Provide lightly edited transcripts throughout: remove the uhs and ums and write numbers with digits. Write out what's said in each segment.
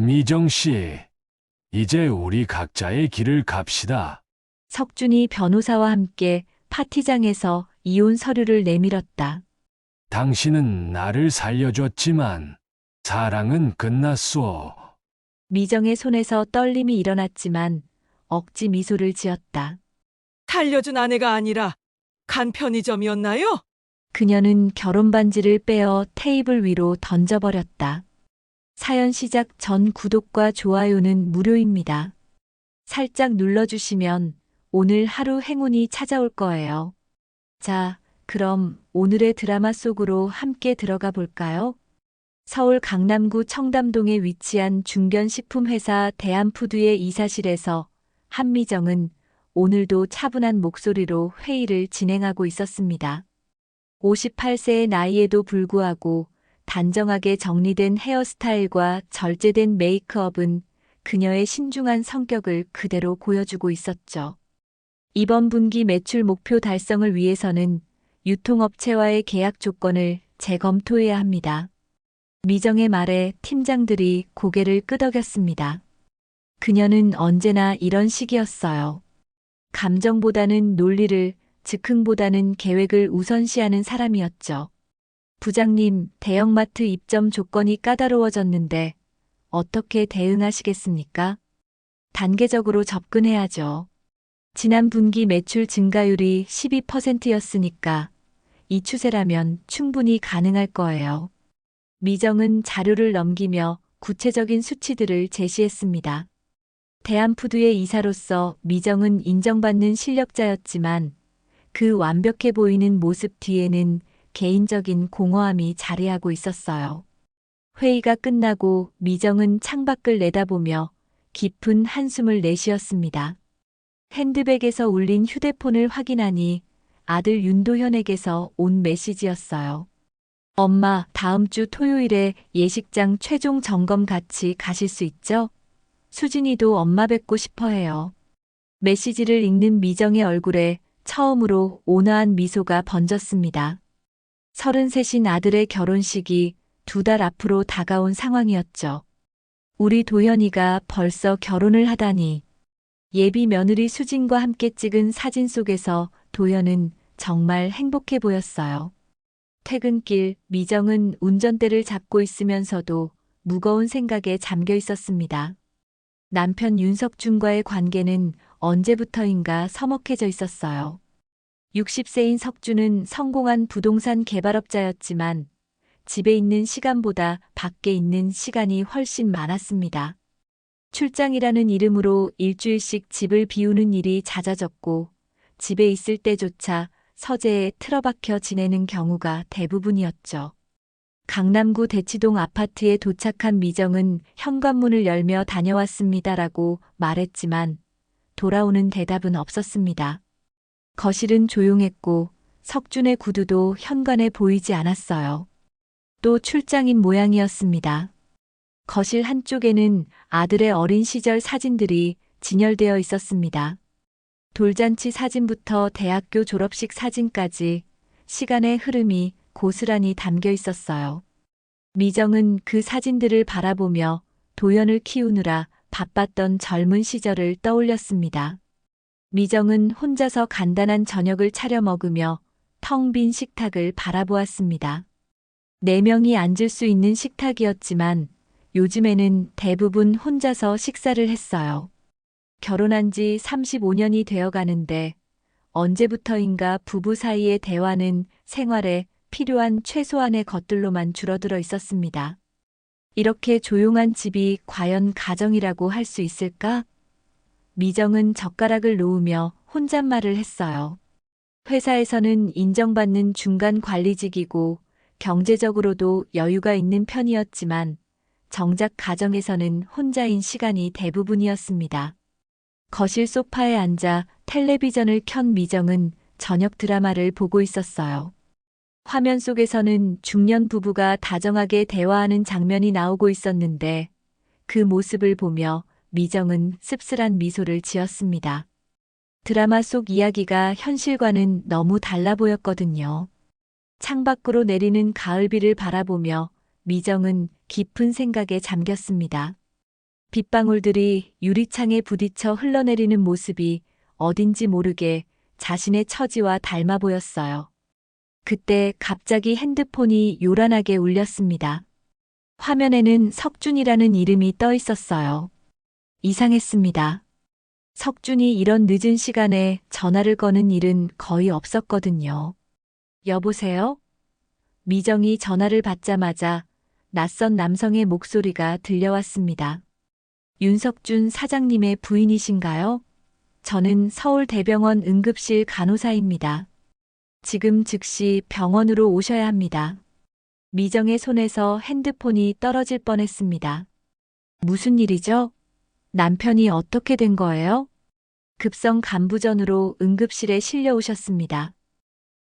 미정 씨, 이제 우리 각자의 길을 갑시다. 석준이 변호사와 함께 파티장에서 이혼 서류를 내밀었다. 당신은 나를 살려줬지만 사랑은 끝났소. 미정의 손에서 떨림이 일어났지만 억지 미소를 지었다. 살려준 아내가 아니라 간 편의점이었나요? 그녀는 결혼 반지를 빼어 테이블 위로 던져버렸다. 사연 시작 전 구독과 좋아요는 무료입니다. 살짝 눌러주시면 오늘 하루 행운이 찾아올 거예요. 자, 그럼 오늘의 드라마 속으로 함께 들어가 볼까요? 서울 강남구 청담동에 위치한 중견식품회사 대한푸드의 이사실에서 한미정은 오늘도 차분한 목소리로 회의를 진행하고 있었습니다. 58세의 나이에도 불구하고 단정하게 정리된 헤어스타일과 절제된 메이크업은 그녀의 신중한 성격을 그대로 보여주고 있었죠. 이번 분기 매출 목표 달성을 위해서는 유통업체와의 계약 조건을 재검토해야 합니다. 미정의 말에 팀장들이 고개를 끄덕였습니다. 그녀는 언제나 이런 식이었어요. 감정보다는 논리를, 즉흥보다는 계획을 우선시하는 사람이었죠. 부장님, 대형마트 입점 조건이 까다로워졌는데 어떻게 대응하시겠습니까? 단계적으로 접근해야죠. 지난 분기 매출 증가율이 12%였으니까 이 추세라면 충분히 가능할 거예요. 미정은 자료를 넘기며 구체적인 수치들을 제시했습니다. 대한푸드의 이사로서 미정은 인정받는 실력자였지만 그 완벽해 보이는 모습 뒤에는 개인적인 공허함이 자리하고 있었어요. 회의가 끝나고 미정은 창밖을 내다보며 깊은 한숨을 내쉬었습니다. 핸드백에서 울린 휴대폰을 확인하니 아들 윤도현에게서 온 메시지였어요. 엄마, 다음 주 토요일에 예식장 최종 점검 같이 가실 수 있죠? 수진이도 엄마 뵙고 싶어 해요. 메시지를 읽는 미정의 얼굴에 처음으로 온화한 미소가 번졌습니다. 33인 아들의 결혼식이 2달 앞으로 다가온 상황이었죠. 우리 도현이가 벌써 결혼을 하다니. 예비 며느리 수진과 함께 찍은 사진 속에서 도현은 정말 행복해 보였어요. 퇴근길 미정은 운전대를 잡고 있으면서도 무거운 생각에 잠겨 있었습니다. 남편 윤석준과의 관계는 언제부터인가 서먹해져 있었어요. 60세인 석준은 성공한 부동산 개발업자였지만 집에 있는 시간보다 밖에 있는 시간이 훨씬 많았습니다. 출장이라는 이름으로 일주일씩 집을 비우는 일이 잦아졌고 집에 있을 때조차 서재에 틀어박혀 지내는 경우가 대부분이었죠. 강남구 대치동 아파트에 도착한 미정은 현관문을 열며 다녀왔습니다라고 말했지만 돌아오는 대답은 없었습니다. 거실은 조용했고 석준의 구두도 현관에 보이지 않았어요. 또 출장인 모양이었습니다. 거실 한쪽에는 아들의 어린 시절 사진들이 진열되어 있었습니다. 돌잔치 사진부터 대학교 졸업식 사진까지 시간의 흐름이 고스란히 담겨 있었어요. 미정은 그 사진들을 바라보며 도연을 키우느라 바빴던 젊은 시절을 떠올렸습니다. 미정은 혼자서 간단한 저녁을 차려 먹으며 텅 빈 식탁을 바라보았습니다. 4명이 앉을 수 있는 식탁이었지만 요즘에는 대부분 혼자서 식사를 했어요. 결혼한 지 35년이 되어 가는데 언제부터인가 부부 사이의 대화는 생활에 필요한 최소한의 것들로만 줄어들어 있었습니다. 이렇게 조용한 집이 과연 가정이라고 할 수 있을까? 미정은 젓가락을 놓으며 혼잣말을 했어요. 회사에서는 인정받는 중간 관리직이고 경제적으로도 여유가 있는 편이었지만 정작 가정에서는 혼자인 시간이 대부분이었습니다. 거실 소파에 앉아 텔레비전을 켠 미정은 저녁 드라마를 보고 있었어요. 화면 속에서는 중년 부부가 다정하게 대화하는 장면이 나오고 있었는데 그 모습을 보며 미정은 씁쓸한 미소를 지었습니다. 드라마 속 이야기가 현실과는 너무 달라 보였거든요. 창밖으로 내리는 가을비를 바라보며 미정은 깊은 생각에 잠겼습니다. 빗방울들이 유리창에 부딪혀 흘러내리는 모습이 어딘지 모르게 자신의 처지와 닮아 보였어요. 그때 갑자기 핸드폰이 요란하게 울렸습니다. 화면에는 석준이라는 이름이 떠 있었어요. 이상했습니다. 석준이 이런 늦은 시간에 전화를 거는 일은 거의 없었거든요. 여보세요? 미정이 전화를 받자마자 낯선 남성의 목소리가 들려왔습니다. 윤석준 사장님의 부인이신가요? 저는 서울대병원 응급실 간호사입니다. 지금 즉시 병원으로 오셔야 합니다. 미정의 손에서 핸드폰이 떨어질 뻔했습니다. 무슨 일이죠? 남편이 어떻게 된 거예요? 급성 간부전으로 응급실에 실려오셨습니다.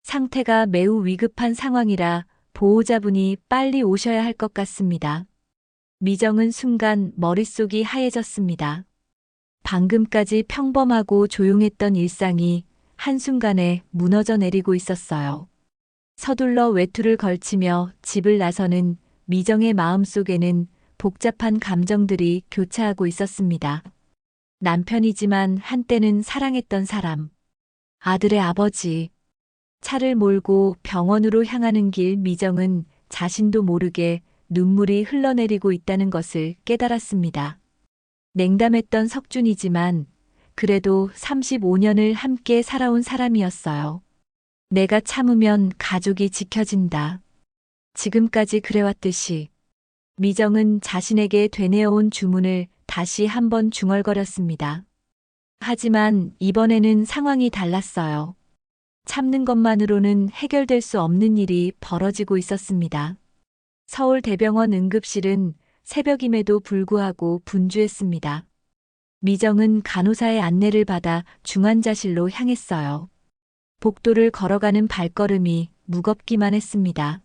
상태가 매우 위급한 상황이라 보호자분이 빨리 오셔야 할 것 같습니다. 미정은 순간 머릿속이 하얘졌습니다. 방금까지 평범하고 조용했던 일상이 한순간에 무너져 내리고 있었어요. 서둘러 외투를 걸치며 집을 나서는 미정의 마음속에는 복잡한 감정들이 교차하고 있었습니다. 남편이지만 한때는 사랑했던 사람, 아들의 아버지. 차를 몰고 병원으로 향하는 길 미정은 자신도 모르게 눈물이 흘러내리고 있다는 것을 깨달았습니다. 냉담했던 석준이지만 그래도 35년을 함께 살아온 사람이었어요. 내가 참으면 가족이 지켜진다. 지금까지 그래왔듯이. 미정은 자신에게 되뇌어온 주문을 다시 한번 중얼거렸습니다. 하지만 이번에는 상황이 달랐어요. 참는 것만으로는 해결될 수 없는 일이 벌어지고 있었습니다. 서울대병원 응급실은 새벽임에도 불구하고 분주했습니다. 미정은 간호사의 안내를 받아 중환자실로 향했어요. 복도를 걸어가는 발걸음이 무겁기만 했습니다.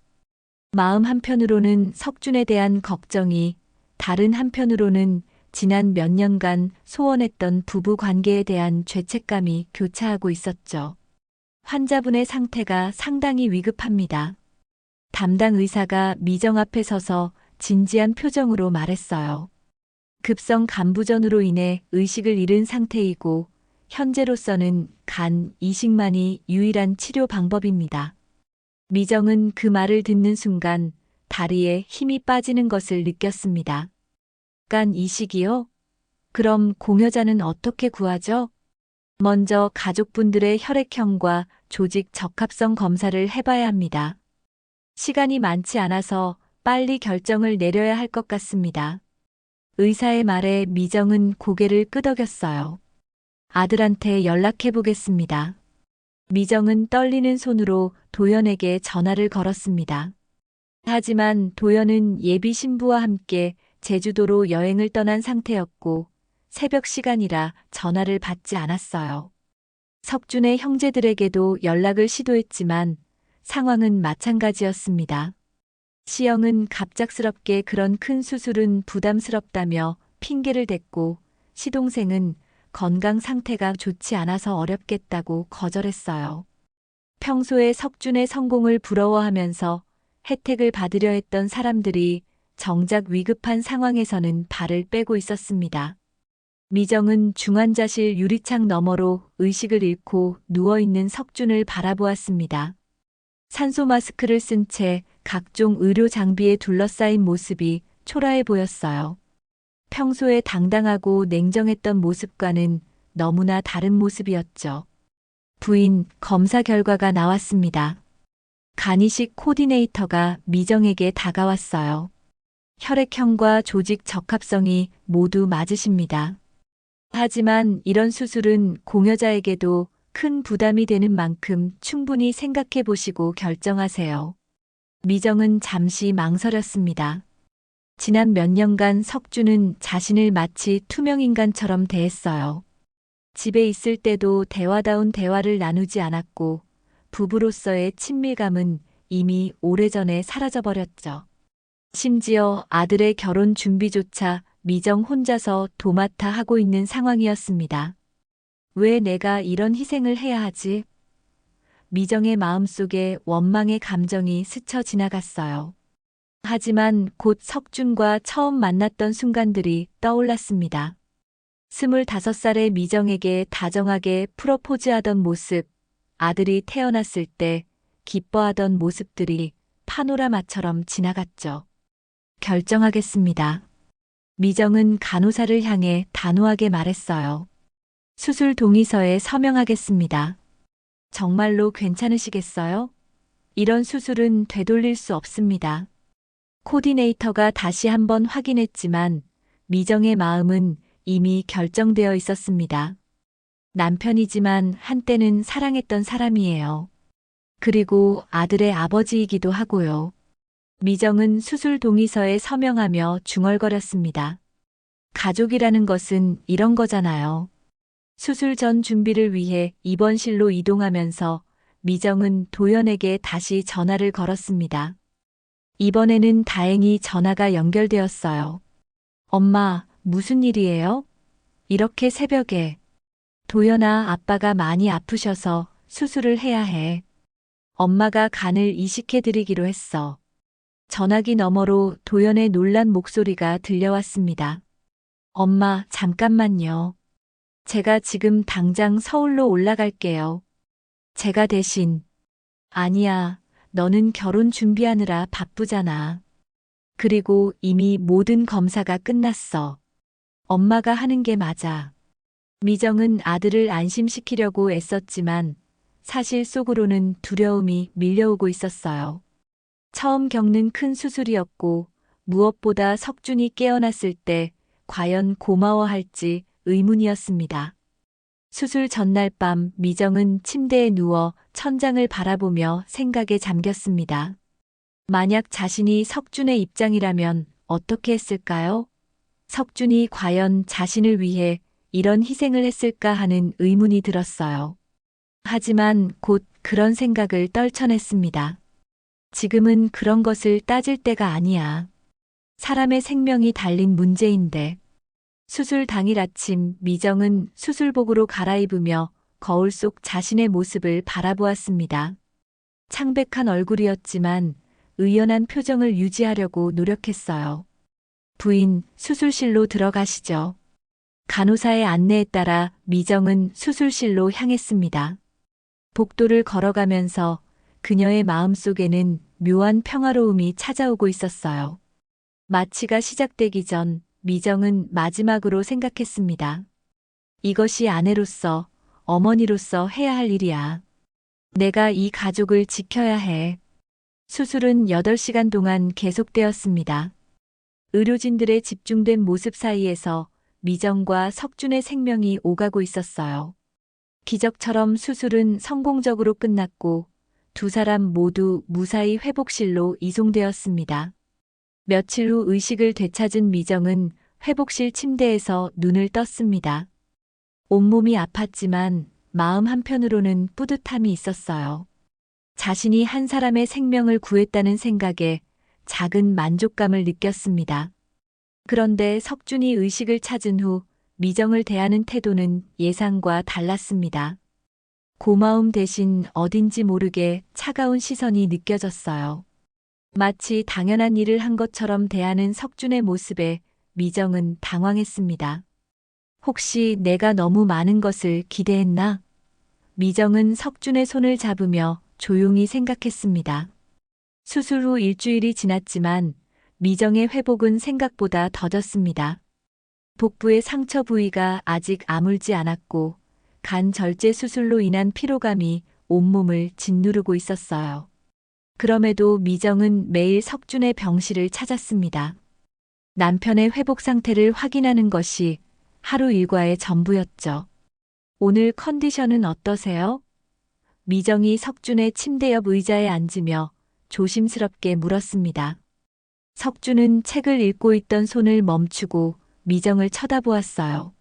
마음 한편으로는 석준에 대한 걱정이, 다른 한편으로는 지난 몇 년간 소원했던 부부 관계에 대한 죄책감이 교차하고 있었죠. 환자분의 상태가 상당히 위급합니다. 담당 의사가 미정 앞에 서서 진지한 표정으로 말했어요. 급성 간부전으로 인해 의식을 잃은 상태이고 현재로서는 간 이식만이 유일한 치료 방법입니다. 미정은 그 말을 듣는 순간 다리에 힘이 빠지는 것을 느꼈습니다. 간 이식이요? 그럼 공여자는 어떻게 구하죠? 먼저 가족분들의 혈액형과 조직 적합성 검사를 해봐야 합니다. 시간이 많지 않아서 빨리 결정을 내려야 할 것 같습니다. 의사의 말에 미정은 고개를 끄덕였어요. 아들한테 연락해 보겠습니다. 미정은 떨리는 손으로 도연에게 전화를 걸었습니다. 하지만 도연은 예비 신부와 함께 제주도로 여행을 떠난 상태였고 새벽 시간이라 전화를 받지 않았어요. 석준의 형제들에게도 연락을 시도했지만 상황은 마찬가지였습니다. 시영은 갑작스럽게 그런 큰 수술은 부담스럽다며 핑계를 댔고 시동생은 건강 상태가 좋지 않아서 어렵겠다고 거절했어요. 평소에 석준의 성공을 부러워하면서 혜택을 받으려 했던 사람들이 정작 위급한 상황에서는 발을 빼고 있었습니다. 미정은 중환자실 유리창 너머로 의식을 잃고 누워있는 석준을 바라보았습니다. 산소 마스크를 쓴 채 각종 의료 장비에 둘러싸인 모습이 초라해 보였어요. 평소에 당당하고 냉정했던 모습과는 너무나 다른 모습이었죠. 부인, 검사 결과가 나왔습니다. 간이식 코디네이터가 미정에게 다가왔어요. 혈액형과 조직 적합성이 모두 맞으십니다. 하지만 이런 수술은 공여자에게도 큰 부담이 되는 만큼 충분히 생각해 보시고 결정하세요. 미정은 잠시 망설였습니다. 지난 몇 년간 석준은 자신을 마치 투명인간처럼 대했어요. 집에 있을 때도 대화다운 대화를 나누지 않았고 부부로서의 친밀감은 이미 오래전에 사라져버렸죠. 심지어 아들의 결혼 준비조차 미정 혼자서 도맡아 하고 있는 상황이었습니다. 왜 내가 이런 희생을 해야 하지? 미정의 마음속에 원망의 감정이 스쳐 지나갔어요. 하지만 곧 석준과 처음 만났던 순간들이 떠올랐습니다. 25살의 미정에게 다정하게 프로포즈하던 모습, 아들이 태어났을 때 기뻐하던 모습들이 파노라마처럼 지나갔죠. 결정하겠습니다. 미정은 간호사를 향해 단호하게 말했어요. 수술 동의서에 서명하겠습니다. 정말로 괜찮으시겠어요? 이런 수술은 되돌릴 수 없습니다. 코디네이터가 다시 한번 확인했지만 미정의 마음은 이미 결정되어 있었습니다. 남편이지만 한때는 사랑했던 사람이에요. 그리고 아들의 아버지이기도 하고요. 미정은 수술 동의서에 서명하며 중얼거렸습니다. 가족이라는 것은 이런 거잖아요. 수술 전 준비를 위해 입원실로 이동하면서 미정은 도연에게 다시 전화를 걸었습니다. 이번에는 다행히 전화가 연결되었어요. 엄마, 무슨 일이에요? 이렇게 새벽에. 도연아, 아빠가 많이 아프셔서 수술을 해야 해. 엄마가 간을 이식해드리기로 했어. 전화기 너머로 도연의 놀란 목소리가 들려왔습니다. 엄마, 잠깐만요. 제가 지금 당장 서울로 올라갈게요. 제가 대신. 아니야, 너는 결혼 준비하느라 바쁘잖아. 그리고 이미 모든 검사가 끝났어. 엄마가 하는 게 맞아. 미정은 아들을 안심시키려고 애썼지만 사실 속으로는 두려움이 밀려오고 있었어요. 처음 겪는 큰 수술이었고 무엇보다 석준이 깨어났을 때 과연 고마워할지 의문이었습니다. 수술 전날 밤 미정은 침대에 누워 천장을 바라보며 생각에 잠겼습니다. 만약 자신이 석준의 입장이라면 어떻게 했을까요? 석준이 과연 자신을 위해 이런 희생을 했을까 하는 의문이 들었어요. 하지만 곧 그런 생각을 떨쳐냈습니다. 지금은 그런 것을 따질 때가 아니야. 사람의 생명이 달린 문제인데. 수술 당일 아침 미정은 수술복으로 갈아입으며 거울 속 자신의 모습을 바라보았습니다. 창백한 얼굴이었지만 의연한 표정을 유지하려고 노력했어요. 부인, 수술실로 들어가시죠. 간호사의 안내에 따라 미정은 수술실로 향했습니다. 복도를 걸어가면서 그녀의 마음속에는 묘한 평화로움이 찾아오고 있었어요. 마취가 시작되기 전 미정은 마지막으로 생각했습니다. 이것이 아내로서, 어머니로서 해야 할 일이야. 내가 이 가족을 지켜야 해. 수술은 8시간 동안 계속되었습니다. 의료진들의 집중된 모습 사이에서 미정과 석준의 생명이 오가고 있었어요. 기적처럼 수술은 성공적으로 끝났고 두 사람 모두 무사히 회복실로 이송되었습니다. 며칠 후 의식을 되찾은 미정은 회복실 침대에서 눈을 떴습니다. 온몸이 아팠지만 마음 한편으로는 뿌듯함이 있었어요. 자신이 한 사람의 생명을 구했다는 생각에 작은 만족감을 느꼈습니다. 그런데 석준이 의식을 찾은 후 미정을 대하는 태도는 예상과 달랐습니다. 고마움 대신 어딘지 모르게 차가운 시선이 느껴졌어요. 마치 당연한 일을 한 것처럼 대하는 석준의 모습에 미정은 당황했습니다. 혹시 내가 너무 많은 것을 기대했나? 미정은 석준의 손을 잡으며 조용히 생각했습니다. 수술 후 일주일이 지났지만 미정의 회복은 생각보다 더뎠습니다. 복부의 상처 부위가 아직 아물지 않았고 간 절제 수술로 인한 피로감이 온몸을 짓누르고 있었어요. 그럼에도 미정은 매일 석준의 병실을 찾았습니다. 남편의 회복 상태를 확인하는 것이 하루 일과의 전부였죠. 오늘 컨디션은 어떠세요? 미정이 석준의 침대 옆 의자에 앉으며 조심스럽게 물었습니다. 석준은 책을 읽고 있던 손을 멈추고 미정을 쳐다보았어요.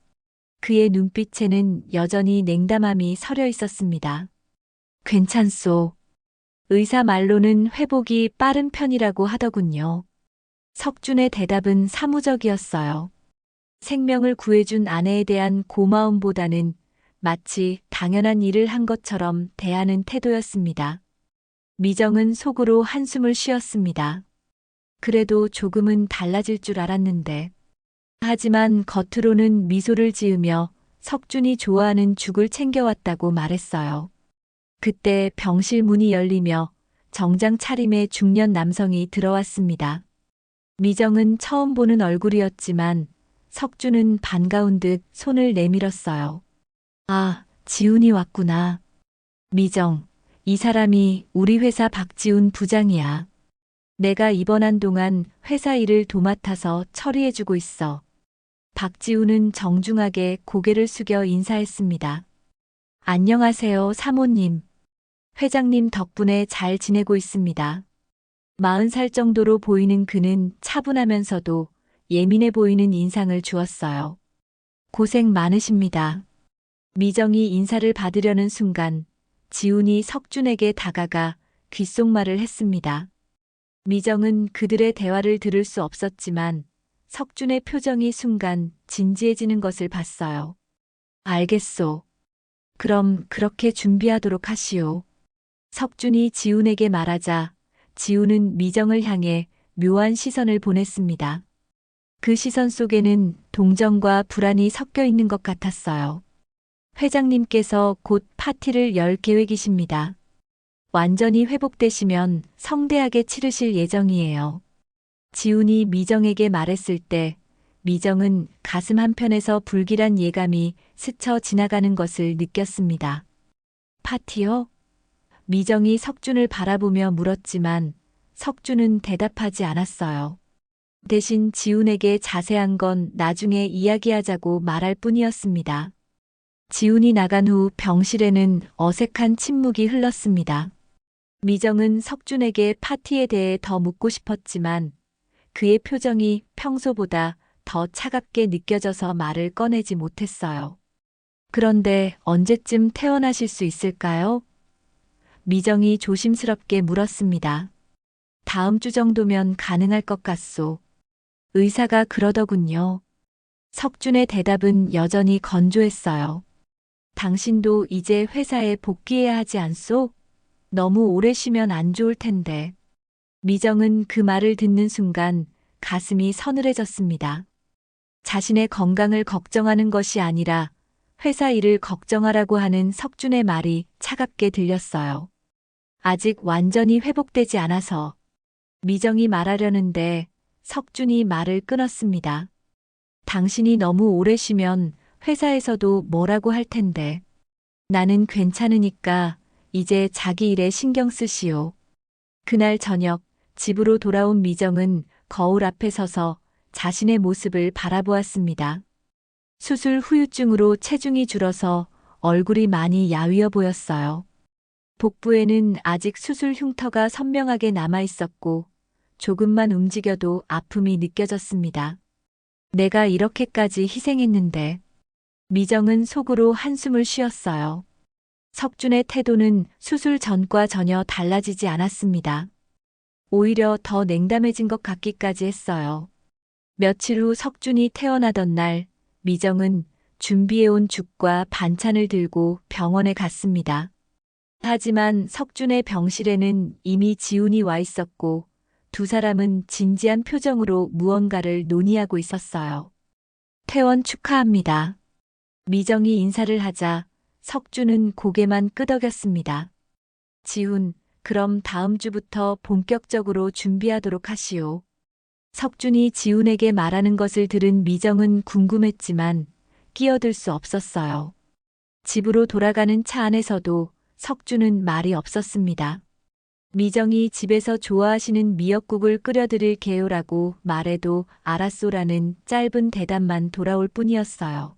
그의 눈빛에는 여전히 냉담함이 서려 있었습니다. 괜찮소. 의사 말로는 회복이 빠른 편이라고 하더군요. 석준의 대답은 사무적이었어요. 생명을 구해준 아내에 대한 고마움보다는 마치 당연한 일을 한 것처럼 대하는 태도였습니다. 미정은 속으로 한숨을 쉬었습니다. 그래도 조금은 달라질 줄 알았는데. 하지만 겉으로는 미소를 지으며 석준이 좋아하는 죽을 챙겨왔다고 말했어요. 그때 병실 문이 열리며 정장 차림의 중년 남성이 들어왔습니다. 미정은 처음 보는 얼굴이었지만 석준은 반가운 듯 손을 내밀었어요. 아, 지훈이 왔구나. 미정, 이 사람이 우리 회사 박지훈 부장이야. 내가 입원한 동안 회사 일을 도맡아서 처리해주고 있어. 박지훈은 정중하게 고개를 숙여 인사했습니다. 안녕하세요, 사모님. 회장님 덕분에 잘 지내고 있습니다. 40살 정도로 보이는 그는 차분하면서도 예민해 보이는 인상을 주었어요. 고생 많으십니다. 미정이 인사를 받으려는 순간 지훈이 석준에게 다가가 귓속말을 했습니다. 미정은 그들의 대화를 들을 수 없었지만 석준의 표정이 순간 진지해지는 것을 봤어요. 알겠소. 그럼 그렇게 준비하도록 하시오. 석준이 지훈에게 말하자 지훈은 미정을 향해 묘한 시선을 보냈습니다. 그 시선 속에는 동정과 불안이 섞여 있는 것 같았어요. 회장님께서 곧 파티를 열 계획이십니다. 완전히 회복되시면 성대하게 치르실 예정이에요. 지훈이 미정에게 말했을 때 미정은 가슴 한편에서 불길한 예감이 스쳐 지나가는 것을 느꼈습니다. 파티요? 미정이 석준을 바라보며 물었지만 석준은 대답하지 않았어요. 대신 지훈에게 자세한 건 나중에 이야기하자고 말할 뿐이었습니다. 지훈이 나간 후 병실에는 어색한 침묵이 흘렀습니다. 미정은 석준에게 파티에 대해 더 묻고 싶었지만 그의 표정이 평소보다 더 차갑게 느껴져서 말을 꺼내지 못했어요. 그런데 언제쯤 퇴원하실 수 있을까요? 미정이 조심스럽게 물었습니다. 다음 주 정도면 가능할 것 같소. 의사가 그러더군요. 석준의 대답은 여전히 건조했어요. 당신도 이제 회사에 복귀해야 하지 않소? 너무 오래 쉬면 안 좋을 텐데. 미정은 그 말을 듣는 순간 가슴이 서늘해졌습니다. 자신의 건강을 걱정하는 것이 아니라 회사 일을 걱정하라고 하는 석준의 말이 차갑게 들렸어요. 아직 완전히 회복되지 않아서. 미정이 말하려는데 석준이 말을 끊었습니다. 당신이 너무 오래 쉬면 회사에서도 뭐라고 할 텐데. 나는 괜찮으니까 이제 자기 일에 신경 쓰시오. 그날 저녁 집으로 돌아온 미정은 거울 앞에 서서 자신의 모습을 바라보았습니다. 수술 후유증으로 체중이 줄어서 얼굴이 많이 야위어 보였어요. 복부에는 아직 수술 흉터가 선명하게 남아 있었고 조금만 움직여도 아픔이 느껴졌습니다. 내가 이렇게까지 희생했는데. 미정은 속으로 한숨을 쉬었어요. 석준의 태도는 수술 전과 전혀 달라지지 않았습니다. 오히려 더 냉담해진 것 같기까지 했어요. 며칠 후 석준이 퇴원하던 날, 미정은 준비해온 죽과 반찬을 들고 병원에 갔습니다. 하지만 석준의 병실에는 이미 지훈이 와 있었고 두 사람은 진지한 표정으로 무언가를 논의하고 있었어요. 퇴원 축하합니다. 미정이 인사를 하자 석준은 고개만 끄덕였습니다. 지훈, 그럼 다음 주부터 본격적으로 준비하도록 하시오. 석준이 지훈에게 말하는 것을 들은 미정은 궁금했지만 끼어들 수 없었어요. 집으로 돌아가는 차 안에서도 석준은 말이 없었습니다. 미정이 집에서 좋아하시는 미역국을 끓여드릴 게요라고 말해도 알았소라는 짧은 대답만 돌아올 뿐이었어요.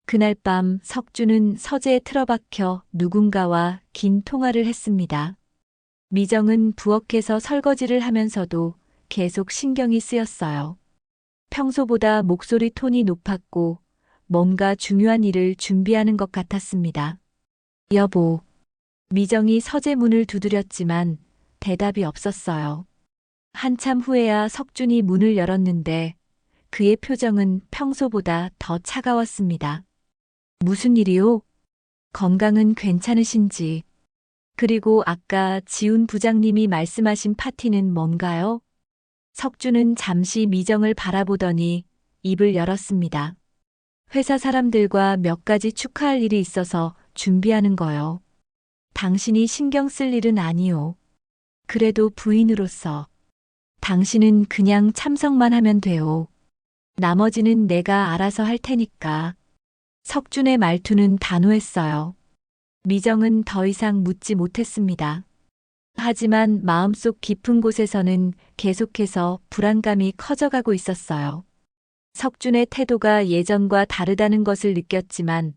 그날 밤 석준은 서재에 틀어박혀 누군가와 긴 통화를 했습니다. 미정은 부엌에서 설거지를 하면서도 계속 신경이 쓰였어요. 평소보다 목소리 톤이 높았고 뭔가 중요한 일을 준비하는 것 같았습니다. 여보. 미정이 서재 문을 두드렸지만 대답이 없었어요. 한참 후에야 석준이 문을 열었는데 그의 표정은 평소보다 더 차가웠습니다. 무슨 일이요? 건강은 괜찮으신지? 그리고 아까 지훈 부장님이 말씀하신 파티는 뭔가요? 석준은 잠시 미정을 바라보더니 입을 열었습니다. 회사 사람들과 몇 가지 축하할 일이 있어서 준비하는 거요. 당신이 신경 쓸 일은 아니오. 그래도 부인으로서 당신은 그냥 참석만 하면 돼요. 나머지는 내가 알아서 할 테니까. 석준의 말투는 단호했어요. 미정은 더 이상 묻지 못했습니다. 하지만 마음속 깊은 곳에서는 계속해서 불안감이 커져가고 있었어요. 석준의 태도가 예전과 다르다는 것을 느꼈지만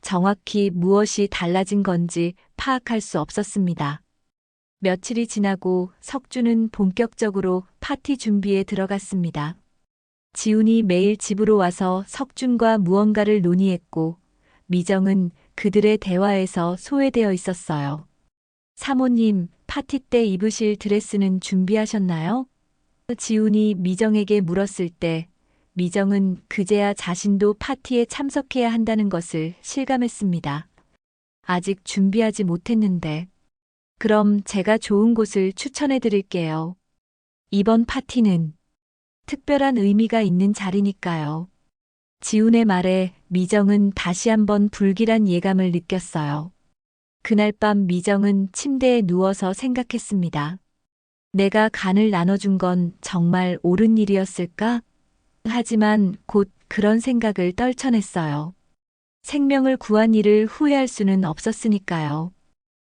정확히 무엇이 달라진 건지 파악할 수 없었습니다. 며칠이 지나고 석준은 본격적으로 파티 준비에 들어갔습니다. 지훈이 매일 집으로 와서 석준과 무언가를 논의했고 미정은 그들의 대화에서 소외되어 있었어요. 사모님, 파티 때 입으실 드레스는 준비하셨나요? 지훈이 미정에게 물었을 때 미정은 그제야 자신도 파티에 참석해야 한다는 것을 실감했습니다. 아직 준비하지 못했는데. 그럼 제가 좋은 곳을 추천해 드릴게요. 이번 파티는 특별한 의미가 있는 자리니까요. 지훈의 말에 미정은 다시 한번 불길한 예감을 느꼈어요. 그날 밤 미정은 침대에 누워서 생각했습니다. 내가 간을 나눠준 건 정말 옳은 일이었을까? 하지만 곧 그런 생각을 떨쳐냈어요. 생명을 구한 일을 후회할 수는 없었으니까요.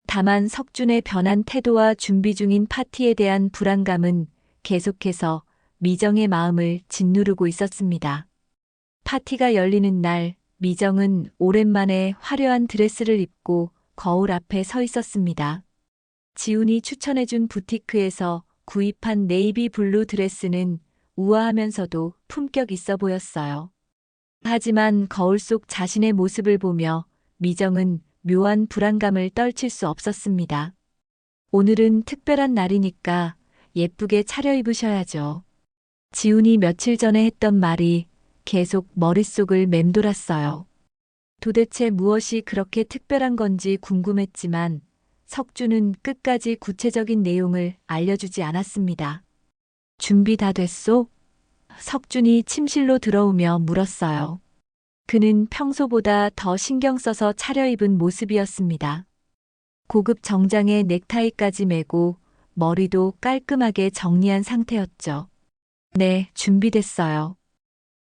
다만 석준의 변한 태도와 준비 중인 파티에 대한 불안감은 계속해서 미정의 마음을 짓누르고 있었습니다. 파티가 열리는 날, 미정은 오랜만에 화려한 드레스를 입고 거울 앞에 서 있었습니다. 지훈이 추천해준 부티크에서 구입한 네이비 블루 드레스는 우아하면서도 품격 있어 보였어요. 하지만 거울 속 자신의 모습을 보며 미정은 묘한 불안감을 떨칠 수 없었습니다. 오늘은 특별한 날이니까 예쁘게 차려입으셔야죠. 지훈이 며칠 전에 했던 말이 계속 머릿속을 맴돌았어요. 도대체 무엇이 그렇게 특별한 건지 궁금했지만 석준은 끝까지 구체적인 내용을 알려주지 않았습니다. 준비 다 됐소? 석준이 침실로 들어오며 물었어요. 그는 평소보다 더 신경 써서 차려입은 모습이었습니다. 고급 정장에 넥타이까지 매고 머리도 깔끔하게 정리한 상태였죠. 네, 준비됐어요.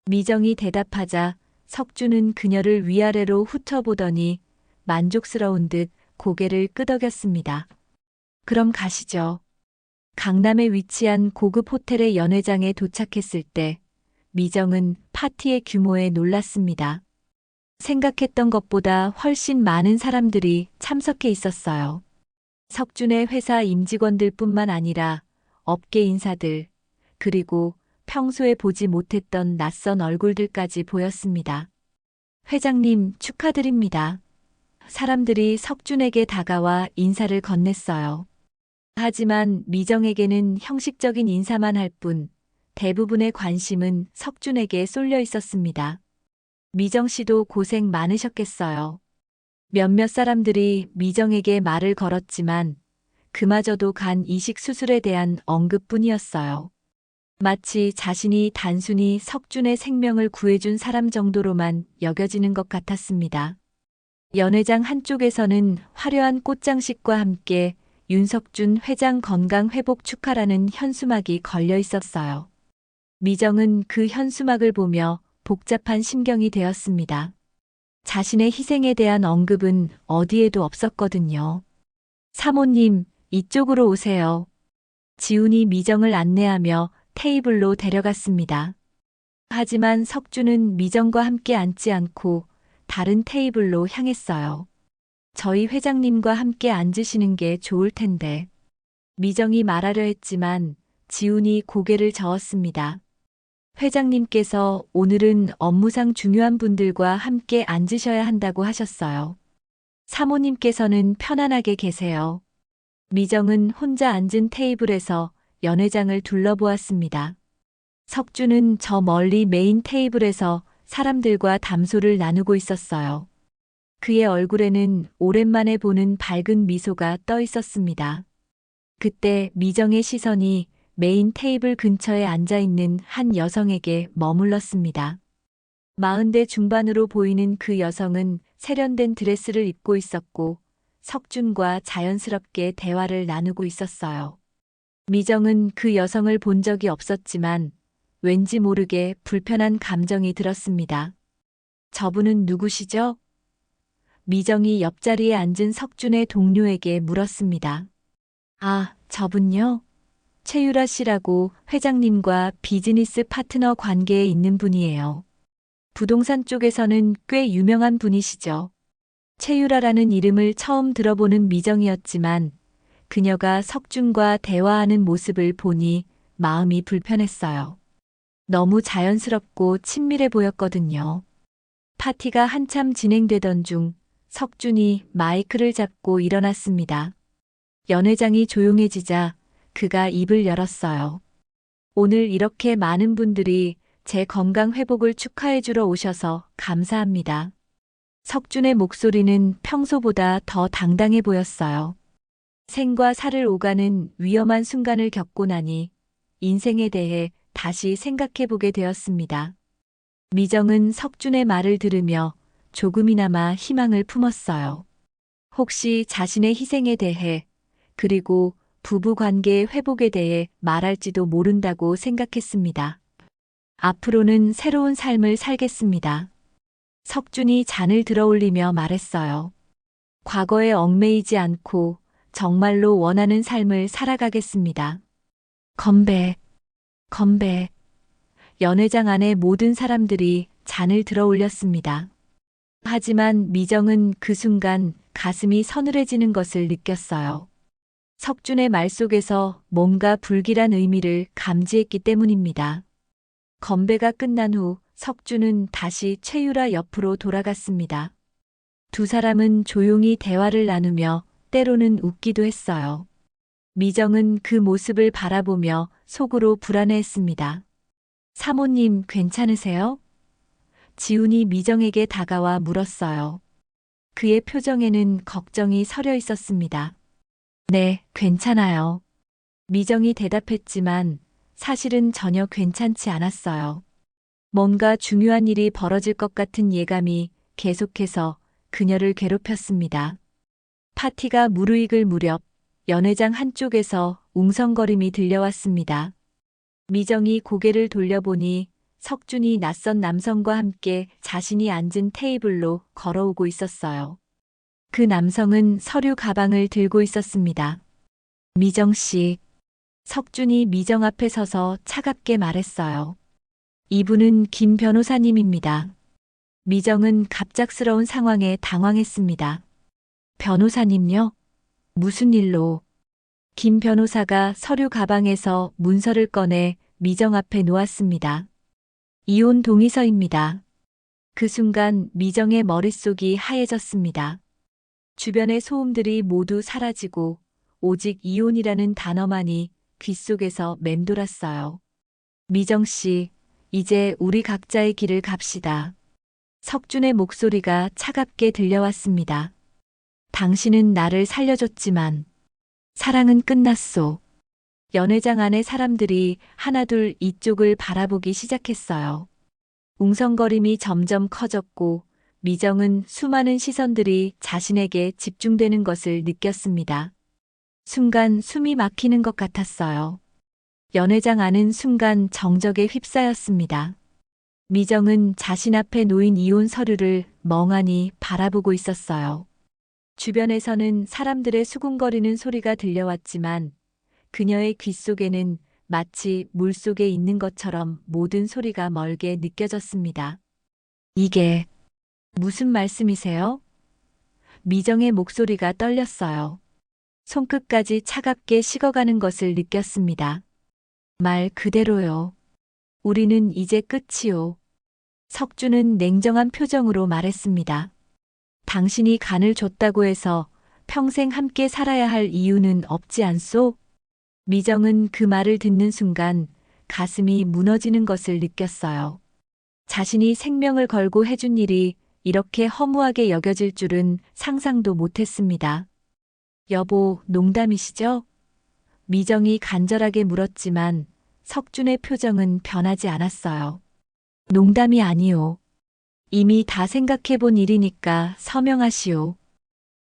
미정이 대답하자 석준은 그녀를 위아래로 훑어보더니 만족스러운 듯 고개를 끄덕였습니다. 그럼 가시죠. 강남에 위치한 고급 호텔의 연회장에 도착했을 때 미정은 파티의 규모에 놀랐습니다. 생각했던 것보다 훨씬 많은 사람들이 참석해 있었어요. 석준의 회사 임직원들 뿐만 아니라 업계 인사들, 그리고 평소에 보지 못했던 낯선 얼굴들까지 보였습니다. 회장님, 축하드립니다. 사람들이 석준에게 다가와 인사를 건넸어요. 하지만 미정에게는 형식적인 인사만 할 뿐 대부분의 관심은 석준에게 쏠려 있었습니다. 미정 씨도 고생 많으셨겠어요. 몇몇 사람들이 미정에게 말을 걸었지만 그마저도 간 이식 수술에 대한 언급뿐이었어요. 마치 자신이 단순히 석준의 생명을 구해준 사람 정도로만 여겨지는 것 같았습니다. 연회장 한쪽에서는 화려한 꽃장식과 함께 윤석준 회장 건강 회복 축하라는 현수막이 걸려 있었어요. 미정은 그 현수막을 보며 복잡한 심경이 되었습니다. 자신의 희생에 대한 언급은 어디에도 없었거든요. 사모님, 이쪽으로 오세요. 지훈이 미정을 안내하며 테이블로 데려갔습니다. 하지만 석준은 미정과 함께 앉지 않고 다른 테이블로 향했어요. 저희 회장님과 함께 앉으시는 게 좋을 텐데. 미정이 말하려 했지만 지훈이 고개를 저었습니다. 회장님께서 오늘은 업무상 중요한 분들과 함께 앉으셔야 한다고 하셨어요. 사모님께서는 편안하게 계세요. 미정은 혼자 앉은 테이블에서 연회장을 둘러보았습니다. 석준은 저 멀리 메인 테이블에서 사람들과 담소를 나누고 있었어요. 그의 얼굴에는 오랜만에 보는 밝은 미소가 떠 있었습니다. 그때 미정의 시선이 메인 테이블 근처에 앉아 있는 한 여성에게 머물렀습니다. 40대 중반으로 보이는 그 여성은 세련된 드레스를 입고 있었고 석준과 자연스럽게 대화를 나누고 있었어요. 미정은 그 여성을 본 적이 없었지만 왠지 모르게 불편한 감정이 들었습니다. 저분은 누구시죠? 미정이 옆자리에 앉은 석준의 동료에게 물었습니다. 아, 저분요? 최유라 씨라고 회장님과 비즈니스 파트너 관계에 있는 분이에요. 부동산 쪽에서는 꽤 유명한 분이시죠. 최유라라는 이름을 처음 들어보는 미정이었지만 그녀가 석준과 대화하는 모습을 보니 마음이 불편했어요. 너무 자연스럽고 친밀해 보였거든요. 파티가 한참 진행되던 중 석준이 마이크를 잡고 일어났습니다. 연회장이 조용해지자 그가 입을 열었어요. 오늘 이렇게 많은 분들이 제 건강 회복을 축하해주러 오셔서 감사합니다. 석준의 목소리는 평소보다 더 당당해 보였어요. 생과 사를 오가는 위험한 순간을 겪고 나니 인생에 대해 다시 생각해보게 되었습니다. 미정은 석준의 말을 들으며 조금이나마 희망을 품었어요. 혹시 자신의 희생에 대해 그리고 부부 관계의 회복에 대해 말할지도 모른다고 생각했습니다. 앞으로는 새로운 삶을 살겠습니다. 석준이 잔을 들어올리며 말했어요. 과거에 얽매이지 않고 정말로 원하는 삶을 살아가겠습니다. 건배, 건배. 연회장 안의 모든 사람들이 잔을 들어올렸습니다. 하지만 미정은 그 순간 가슴이 서늘해지는 것을 느꼈어요. 석준의 말 속에서 뭔가 불길한 의미를 감지했기 때문입니다. 건배가 끝난 후 석준은 다시 최유라 옆으로 돌아갔습니다. 두 사람은 조용히 대화를 나누며 때로는 웃기도 했어요. 미정은 그 모습을 바라보며 속으로 불안해했습니다. 사모님 괜찮으세요? 지훈이 미정에게 다가와 물었어요. 그의 표정에는 걱정이 서려 있었습니다. 네, 괜찮아요. 미정이 대답했지만 사실은 전혀 괜찮지 않았어요. 뭔가 중요한 일이 벌어질 것 같은 예감이 계속해서 그녀를 괴롭혔습니다. 파티가 무르익을 무렵 연회장 한쪽에서 웅성거림이 들려왔습니다. 미정이 고개를 돌려보니 석준이 낯선 남성과 함께 자신이 앉은 테이블로 걸어오고 있었어요. 그 남성은 서류 가방을 들고 있었습니다. 미정 씨. 석준이 미정 앞에 서서 차갑게 말했어요. 이분은 김 변호사님입니다. 미정은 갑작스러운 상황에 당황했습니다. 변호사님요? 무슨 일로? 김 변호사가 서류 가방에서 문서를 꺼내 미정 앞에 놓았습니다. 이혼 동의서입니다. 그 순간 미정의 머릿속이 하얘졌습니다. 주변의 소음들이 모두 사라지고 오직 이혼이라는 단어만이 귓속에서 맴돌았어요. 미정 씨, 이제 우리 각자의 길을 갑시다. 석준의 목소리가 차갑게 들려왔습니다. 당신은 나를 살려줬지만 사랑은 끝났소. 연회장 안의 사람들이 하나둘 이쪽을 바라보기 시작했어요. 웅성거림이 점점 커졌고 미정은 수많은 시선들이 자신에게 집중되는 것을 느꼈습니다. 순간 숨이 막히는 것 같았어요. 연회장 안은 순간 정적에 휩싸였습니다. 미정은 자신 앞에 놓인 이혼 서류를 멍하니 바라보고 있었어요. 주변에서는 사람들의 수군거리는 소리가 들려왔지만 그녀의 귓속에는 마치 물속에 있는 것처럼 모든 소리가 멀게 느껴졌습니다. 이게 무슨 말씀이세요? 미정의 목소리가 떨렸어요. 손끝까지 차갑게 식어가는 것을 느꼈습니다. 말 그대로요. 우리는 이제 끝이요. 석준은 냉정한 표정으로 말했습니다. 당신이 간을 줬다고 해서 평생 함께 살아야 할 이유는 없지 않소? 미정은 그 말을 듣는 순간 가슴이 무너지는 것을 느꼈어요. 자신이 생명을 걸고 해준 일이 이렇게 허무하게 여겨질 줄은 상상도 못했습니다. 여보, 농담이시죠? 미정이 간절하게 물었지만 석준의 표정은 변하지 않았어요. 농담이 아니오. 이미 다 생각해 본 일이니까 서명하시오.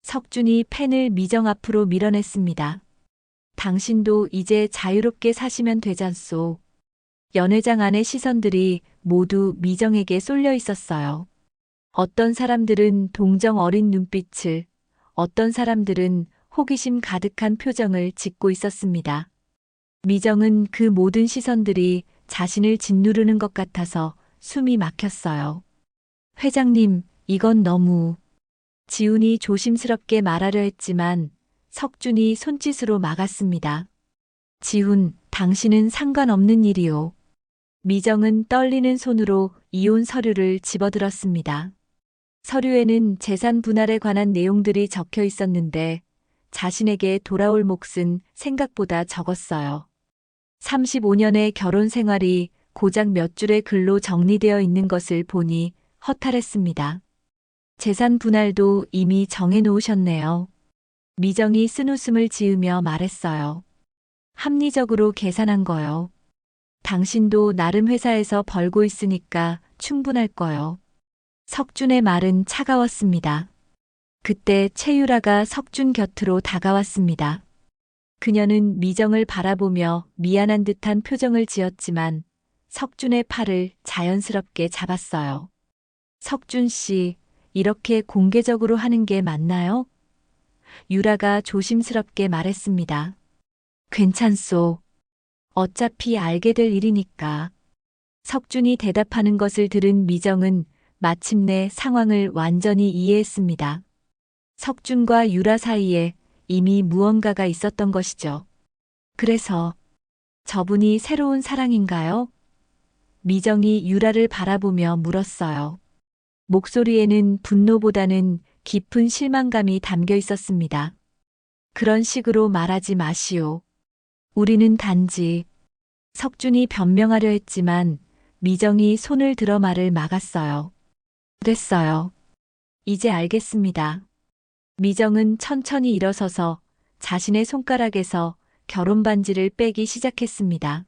석준이 펜을 미정 앞으로 밀어냈습니다. 당신도 이제 자유롭게 사시면 되잖소. 연회장 안의 시선들이 모두 미정에게 쏠려 있었어요. 어떤 사람들은 동정 어린 눈빛을, 어떤 사람들은 호기심 가득한 표정을 짓고 있었습니다. 미정은 그 모든 시선들이 자신을 짓누르는 것 같아서 숨이 막혔어요. 회장님, 이건 너무... 지훈이 조심스럽게 말하려 했지만 석준이 손짓으로 막았습니다. 지훈, 당신은 상관없는 일이오. 미정은 떨리는 손으로 이혼 서류를 집어들었습니다. 서류에는 재산 분할에 관한 내용들이 적혀 있었는데 자신에게 돌아올 몫은 생각보다 적었어요. 35년의 결혼 생활이 고작 몇 줄의 글로 정리되어 있는 것을 보니 허탈했습니다. 재산 분할도 이미 정해놓으셨네요. 미정이 쓴웃음을 지으며 말했어요. 합리적으로 계산한 거요. 당신도 나름 회사에서 벌고 있으니까 충분할 거요. 석준의 말은 차가웠습니다. 그때 최유라가 석준 곁으로 다가왔습니다. 그녀는 미정을 바라보며 미안한 듯한 표정을 지었지만 석준의 팔을 자연스럽게 잡았어요. 석준 씨, 이렇게 공개적으로 하는 게 맞나요? 유라가 조심스럽게 말했습니다. 괜찮소. 어차피 알게 될 일이니까. 석준이 대답하는 것을 들은 미정은 마침내 상황을 완전히 이해했습니다. 석준과 유라 사이에 이미 무언가가 있었던 것이죠. 그래서 저분이 새로운 사랑인가요? 미정이 유라를 바라보며 물었어요. 목소리에는 분노보다는 깊은 실망감이 담겨 있었습니다. 그런 식으로 말하지 마시오. 우리는 단지... 석준이 변명하려 했지만 미정이 손을 들어 말을 막았어요. 됐어요. 이제 알겠습니다. 미정은 천천히 일어서서 자신의 손가락에서 결혼 반지를 빼기 시작했습니다.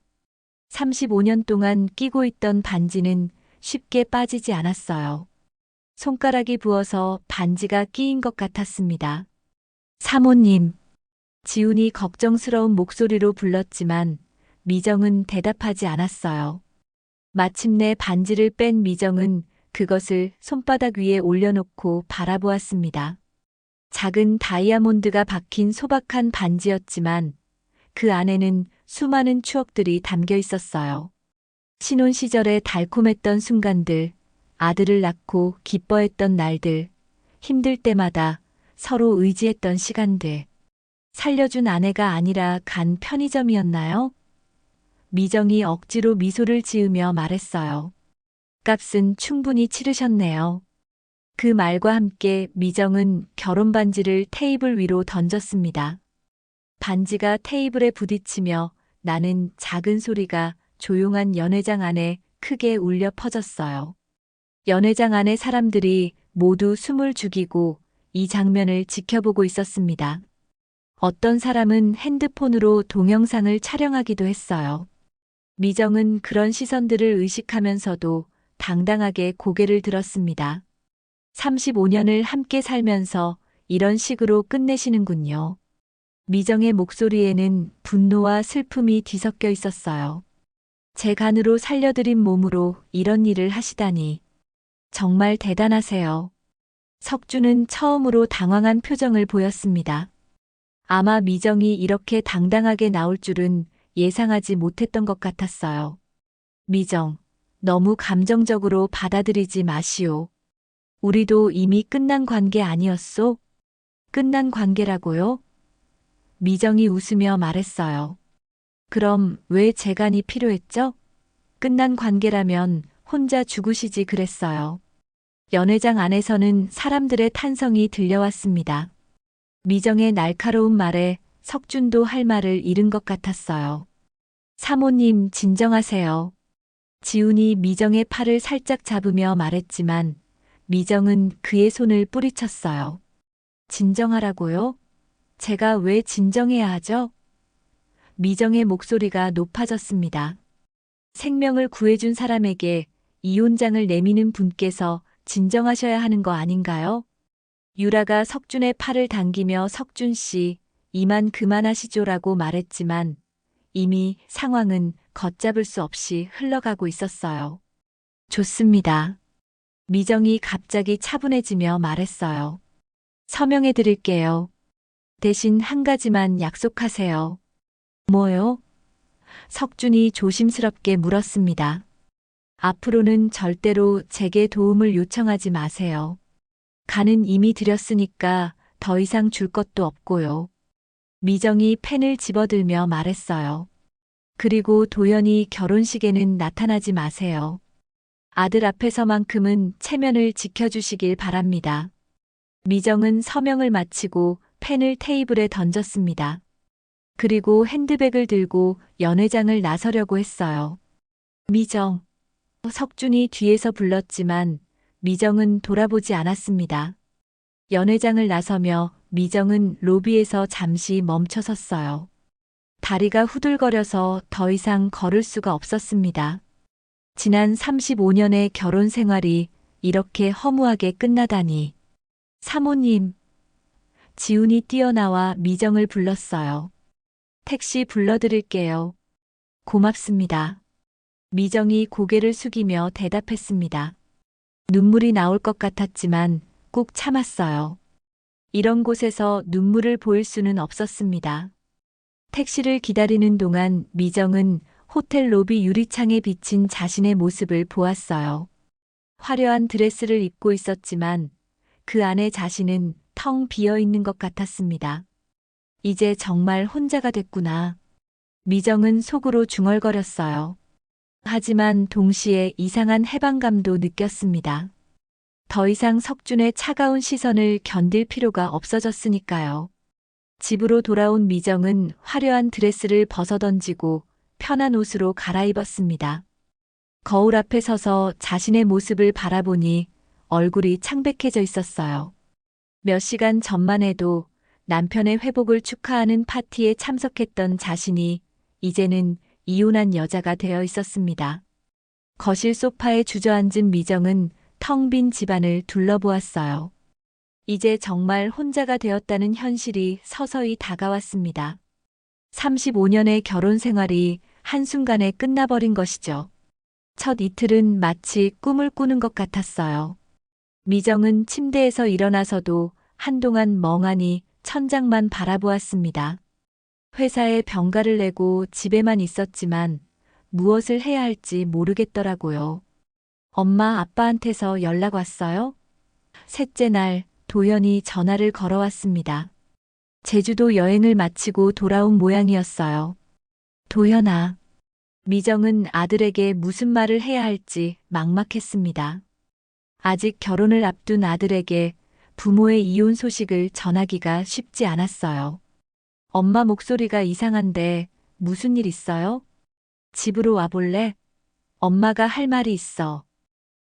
35년 동안 끼고 있던 반지는 쉽게 빠지지 않았어요. 손가락이 부어서 반지가 끼인 것 같았습니다. 사모님, 지훈이 걱정스러운 목소리로 불렀지만 미정은 대답하지 않았어요. 마침내 반지를 뺀 미정은 그것을 손바닥 위에 올려놓고 바라보았습니다. 작은 다이아몬드가 박힌 소박한 반지였지만 그 안에는 수많은 추억들이 담겨 있었어요. 신혼 시절에 달콤했던 순간들, 아들을 낳고 기뻐했던 날들, 힘들 때마다 서로 의지했던 시간들. 살려준 아내가 아니라 간 편의점이었나요? 미정이 억지로 미소를 지으며 말했어요. 값은 충분히 치르셨네요. 그 말과 함께 미정은 결혼 반지를 테이블 위로 던졌습니다. 반지가 테이블에 부딪히며 나는 작은 소리가 조용한 연회장 안에 크게 울려 퍼졌어요. 연회장 안의 사람들이 모두 숨을 죽이고 이 장면을 지켜보고 있었습니다. 어떤 사람은 핸드폰으로 동영상을 촬영하기도 했어요. 미정은 그런 시선들을 의식하면서도 당당하게 고개를 들었습니다. 35년을 함께 살면서 이런 식으로 끝내시는군요. 미정의 목소리에는 분노와 슬픔이 뒤섞여 있었어요. 제 간으로 살려드린 몸으로 이런 일을 하시다니. 정말 대단하세요. 석준은 처음으로 당황한 표정을 보였습니다. 아마 미정이 이렇게 당당하게 나올 줄은 예상하지 못했던 것 같았어요. 미정, 너무 감정적으로 받아들이지 마시오. 우리도 이미 끝난 관계 아니었소? 끝난 관계라고요? 미정이 웃으며 말했어요. 그럼 왜 재간이 필요했죠? 끝난 관계라면 혼자 죽으시지 그랬어요. 연회장 안에서는 사람들의 탄성이 들려왔습니다. 미정의 날카로운 말에 석준도 할 말을 잃은 것 같았어요. 사모님 진정하세요. 지훈이 미정의 팔을 살짝 잡으며 말했지만 미정은 그의 손을 뿌리쳤어요. 진정하라고요? 제가 왜 진정해야 하죠? 미정의 목소리가 높아졌습니다. 생명을 구해준 사람에게 이혼장을 내미는 분께서 진정하셔야 하는 거 아닌가요? 유라가 석준의 팔을 당기며 석준 씨, 이만 그만하시죠라고 말했지만 이미 상황은 걷잡을 수 없이 흘러가고 있었어요. 좋습니다. 미정이 갑자기 차분해지며 말했어요. 서명해 드릴게요. 대신 한 가지만 약속하세요. 뭐요? 석준이 조심스럽게 물었습니다. 앞으로는 절대로 제게 도움을 요청하지 마세요. 간은 이미 드렸으니까 더 이상 줄 것도 없고요. 미정이 펜을 집어들며 말했어요. 그리고 도연이 결혼식에는 나타나지 마세요. 아들 앞에서만큼은 체면을 지켜주시길 바랍니다. 미정은 서명을 마치고 펜을 테이블에 던졌습니다. 그리고 핸드백을 들고 연회장을 나서려고 했어요. 미정. 석준이 뒤에서 불렀지만 미정은 돌아보지 않았습니다. 연회장을 나서며 미정은 로비에서 잠시 멈춰 섰어요. 다리가 후들거려서 더 이상 걸을 수가 없었습니다. 지난 35년의 결혼 생활이 이렇게 허무하게 끝나다니. 사모님. 지훈이 뛰어나와 미정을 불렀어요. 택시 불러드릴게요. 고맙습니다. 미정이 고개를 숙이며 대답했습니다. 눈물이 나올 것 같았지만 꾹 참았어요. 이런 곳에서 눈물을 보일 수는 없었습니다. 택시를 기다리는 동안 미정은 호텔 로비 유리창에 비친 자신의 모습을 보았어요. 화려한 드레스를 입고 있었지만 그 안에 자신은 텅 비어 있는 것 같았습니다. 이제 정말 혼자가 됐구나. 미정은 속으로 중얼거렸어요. 하지만 동시에 이상한 해방감도 느꼈습니다. 더 이상 석준의 차가운 시선을 견딜 필요가 없어졌으니까요. 집으로 돌아온 미정은 화려한 드레스를 벗어던지고 편한 옷으로 갈아입었습니다. 거울 앞에 서서 자신의 모습을 바라보니 얼굴이 창백해져 있었어요. 몇 시간 전만 해도 남편의 회복을 축하하는 파티에 참석했던 자신이 이제는 이혼한 여자가 되어 있었습니다. 거실 소파에 주저앉은 미정은 텅 빈 집안을 둘러보았어요. 이제 정말 혼자가 되었다는 현실이 서서히 다가왔습니다. 35년의 결혼 생활이 한순간에 끝나버린 것이죠. 첫 이틀은 마치 꿈을 꾸는 것 같았어요. 미정은 침대에서 일어나서도 한동안 멍하니 천장만 바라보았습니다. 회사에 병가를 내고 집에만 있었지만 무엇을 해야 할지 모르겠더라고요. 엄마 아빠한테서 연락 왔어요? 셋째 날 도연이 전화를 걸어왔습니다. 제주도 여행을 마치고 돌아온 모양이었어요. 도연아. 미정은 아들에게 무슨 말을 해야 할지 막막했습니다. 아직 결혼을 앞둔 아들에게 부모의 이혼 소식을 전하기가 쉽지 않았어요. 엄마 목소리가 이상한데 무슨 일 있어요? 집으로 와볼래? 엄마가 할 말이 있어.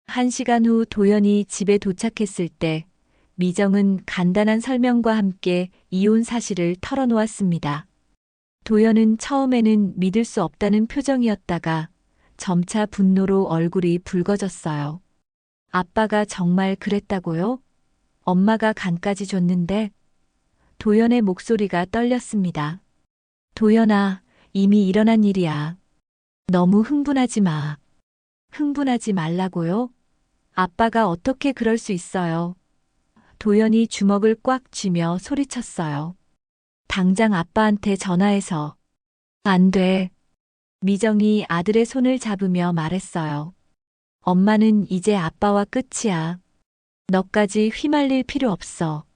1시간 후 도연이 집에 도착했을 때 미정은 간단한 설명과 함께 이혼 사실을 털어놓았습니다. 도연은 처음에는 믿을 수 없다는 표정이었다가 점차 분노로 얼굴이 붉어졌어요. 아빠가 정말 그랬다고요? 엄마가 간까지 줬는데? 도연의 목소리가 떨렸습니다. 도연아, 이미 일어난 일이야. 너무 흥분하지 마. 흥분하지 말라고요? 아빠가 어떻게 그럴 수 있어요? 도연이 주먹을 꽉 쥐며 소리쳤어요. 당장 아빠한테 전화해서. 안 돼. 미정이 아들의 손을 잡으며 말했어요. 엄마는 이제 아빠와 끝이야. 너까지 휘말릴 필요 없어.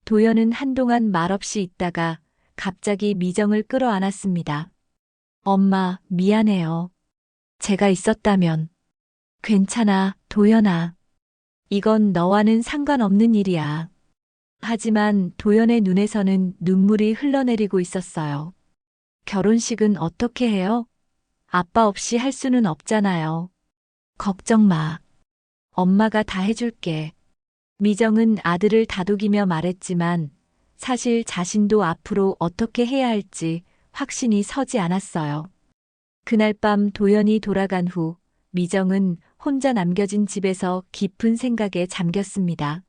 도연은 한동안 말없이 있다가 갑자기 미정을 끌어안았습니다. 엄마, 미안해요. 제가 있었다면. 괜찮아, 도연아. 이건 너와는 상관없는 일이야. 하지만 도연의 눈에서는 눈물이 흘러내리고 있었어요. 결혼식은 어떻게 해요? 아빠 없이 할 수는 없잖아요. 걱정 마. 엄마가 다 해줄게. 미정은 아들을 다독이며 말했지만 사실 자신도 앞으로 어떻게 해야 할지 확신이 서지 않았어요. 그날 밤 도연이 돌아간 후 미정은 혼자 남겨진 집에서 깊은 생각에 잠겼습니다.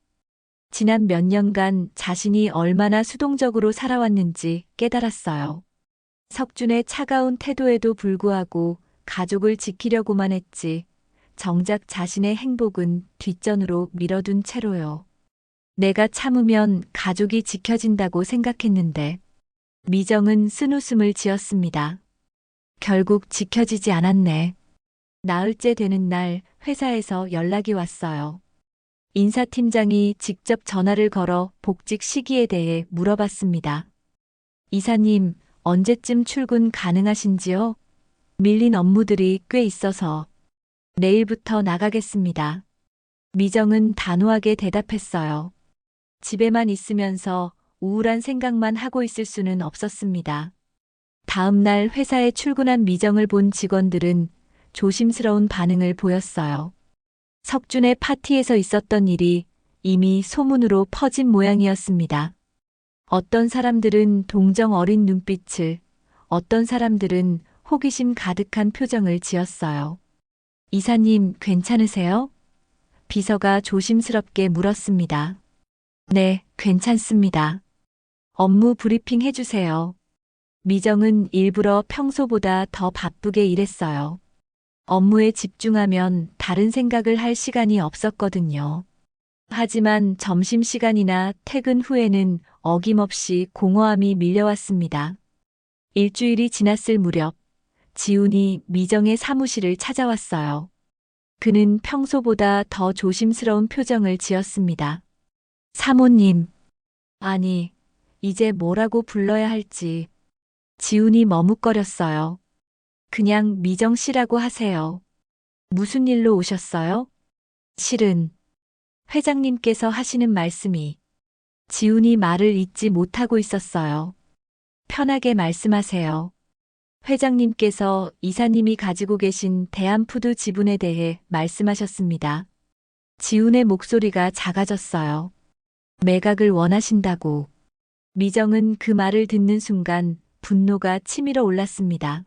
지난 몇 년간 자신이 얼마나 수동적으로 살아왔는지 깨달았어요. 석준의 차가운 태도에도 불구하고 가족을 지키려고만 했지, 정작 자신의 행복은 뒷전으로 밀어둔 채로요. 내가 참으면 가족이 지켜진다고 생각했는데, 미정은 쓴웃음을 지었습니다. 결국 지켜지지 않았네. 나흘째 되는 날 회사에서 연락이 왔어요. 인사팀장이 직접 전화를 걸어 복직 시기에 대해 물어봤습니다. 이사님, 언제쯤 출근 가능하신지요? 밀린 업무들이 꽤 있어서. 내일부터 나가겠습니다. 미정은 단호하게 대답했어요. 집에만 있으면서 우울한 생각만 하고 있을 수는 없었습니다. 다음 날 회사에 출근한 미정을 본 직원들은 조심스러운 반응을 보였어요. 석준의 파티에서 있었던 일이 이미 소문으로 퍼진 모양이었습니다. 어떤 사람들은 동정 어린 눈빛을, 어떤 사람들은 호기심 가득한 표정을 지었어요. 이사님, 괜찮으세요? 비서가 조심스럽게 물었습니다. 네, 괜찮습니다. 업무 브리핑 해주세요. 미정은 일부러 평소보다 더 바쁘게 일했어요. 업무에 집중하면 다른 생각을 할 시간이 없었거든요. 하지만 점심시간이나 퇴근 후에는 어김없이 공허함이 밀려왔습니다. 일주일이 지났을 무렵, 지훈이 미정의 사무실을 찾아왔어요. 그는 평소보다 더 조심스러운 표정을 지었습니다. 사모님. 아니, 이제 뭐라고 불러야 할지. 지훈이 머뭇거렸어요. 그냥 미정 씨라고 하세요. 무슨 일로 오셨어요? 실은 회장님께서 하시는 말씀이. 지훈이 말을 잇지 못하고 있었어요. 편하게 말씀하세요. 회장님께서 이사님이 가지고 계신 대한푸드 지분에 대해 말씀하셨습니다. 지훈의 목소리가 작아졌어요. 매각을 원하신다고. 미정은 그 말을 듣는 순간 분노가 치밀어 올랐습니다.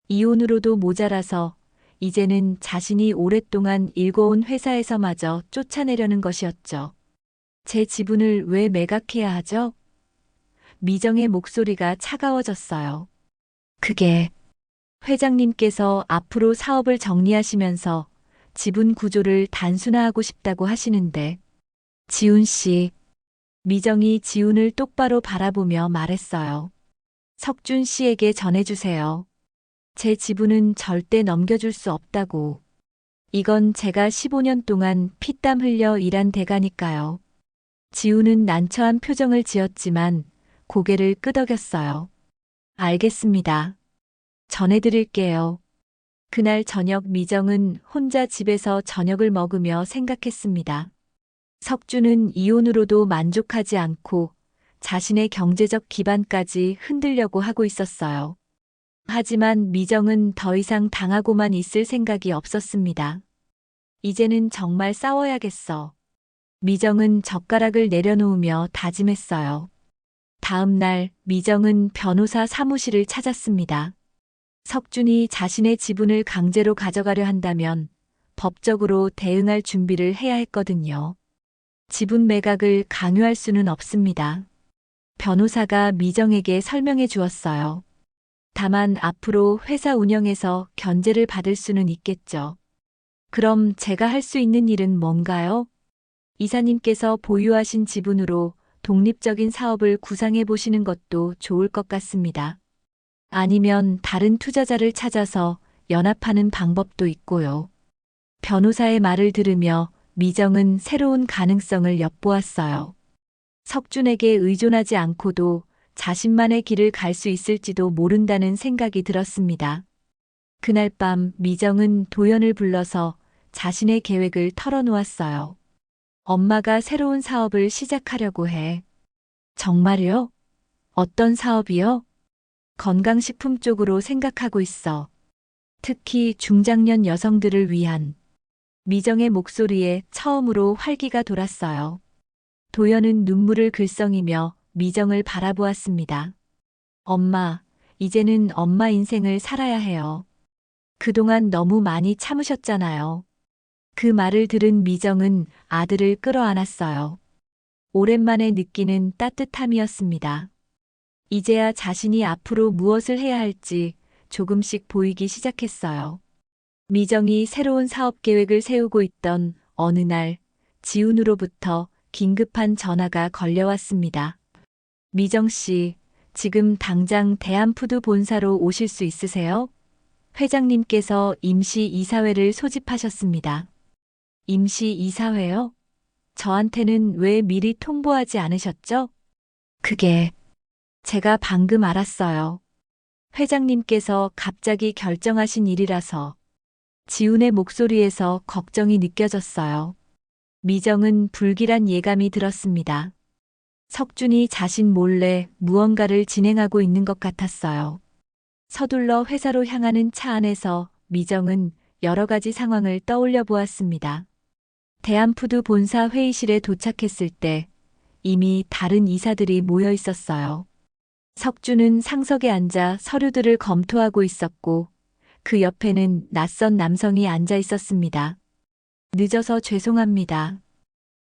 이혼으로도 모자라서 이제는 자신이 오랫동안 일궈온 회사에서마저 쫓아내려는 것이었죠. 제 지분을 왜 매각해야 하죠? 미정의 목소리가 차가워졌어요. 그게 회장님께서 앞으로 사업을 정리하시면서 지분 구조를 단순화하고 싶다고 하시는데, 지훈 씨. 미정이 지훈을 똑바로 바라보며 말했어요. 석준 씨에게 전해주세요. 제 지분은 절대 넘겨줄 수 없다고. 이건 제가 15년 동안 피땀 흘려 일한 대가니까요. 지훈은 난처한 표정을 지었지만 고개를 끄덕였어요. 알겠습니다. 전해드릴게요. 그날 저녁 미정은 혼자 집에서 저녁을 먹으며 생각했습니다. 석준은 이혼으로도 만족하지 않고 자신의 경제적 기반까지 흔들려고 하고 있었어요. 하지만 미정은 더 이상 당하고만 있을 생각이 없었습니다. 이제는 정말 싸워야겠어. 미정은 젓가락을 내려놓으며 다짐했어요. 다음 날 미정은 변호사 사무실을 찾았습니다. 석준이 자신의 지분을 강제로 가져가려 한다면 법적으로 대응할 준비를 해야 했거든요. 지분 매각을 강요할 수는 없습니다. 변호사가 미정에게 설명해 주었어요. 다만 앞으로 회사 운영에서 견제를 받을 수는 있겠죠. 그럼 제가 할 수 있는 일은 뭔가요? 이사님께서 보유하신 지분으로 독립적인 사업을 구상해 보시는 것도 좋을 것 같습니다. 아니면 다른 투자자를 찾아서 연합하는 방법도 있고요. 변호사의 말을 들으며 미정은 새로운 가능성을 엿보았어요. 석준에게 의존하지 않고도 자신만의 길을 갈 수 있을지도 모른다는 생각이 들었습니다. 그날 밤 미정은 도연을 불러서 자신의 계획을 털어놓았어요. 엄마가 새로운 사업을 시작하려고 해. 정말요? 어떤 사업이요? 건강식품 쪽으로 생각하고 있어. 특히 중장년 여성들을 위한. 미정의 목소리에 처음으로 활기가 돌았어요. 도연은 눈물을 글썽이며 미정을 바라보았습니다. 엄마, 이제는 엄마 인생을 살아야 해요. 그동안 너무 많이 참으셨잖아요. 그 말을 들은 미정은 아들을 끌어안았어요. 오랜만에 느끼는 따뜻함이었습니다. 이제야 자신이 앞으로 무엇을 해야 할지 조금씩 보이기 시작했어요. 미정이 새로운 사업 계획을 세우고 있던 어느 날 지훈으로부터 긴급한 전화가 걸려왔습니다. 미정 씨, 지금 당장 대한푸드 본사로 오실 수 있으세요? 회장님께서 임시 이사회를 소집하셨습니다. 임시 이사회요? 저한테는 왜 미리 통보하지 않으셨죠? 그게 제가 방금 알았어요. 회장님께서 갑자기 결정하신 일이라서 지훈의 목소리에서 걱정이 느껴졌어요. 미정은 불길한 예감이 들었습니다. 석준이 자신 몰래 무언가를 진행하고 있는 것 같았어요. 서둘러 회사로 향하는 차 안에서 미정은 여러 가지 상황을 떠올려 보았습니다. 대한푸드 본사 회의실에 도착했을 때 이미 다른 이사들이 모여 있었어요. 석준은 상석에 앉아 서류들을 검토하고 있었고 그 옆에는 낯선 남성이 앉아 있었습니다. 늦어서 죄송합니다.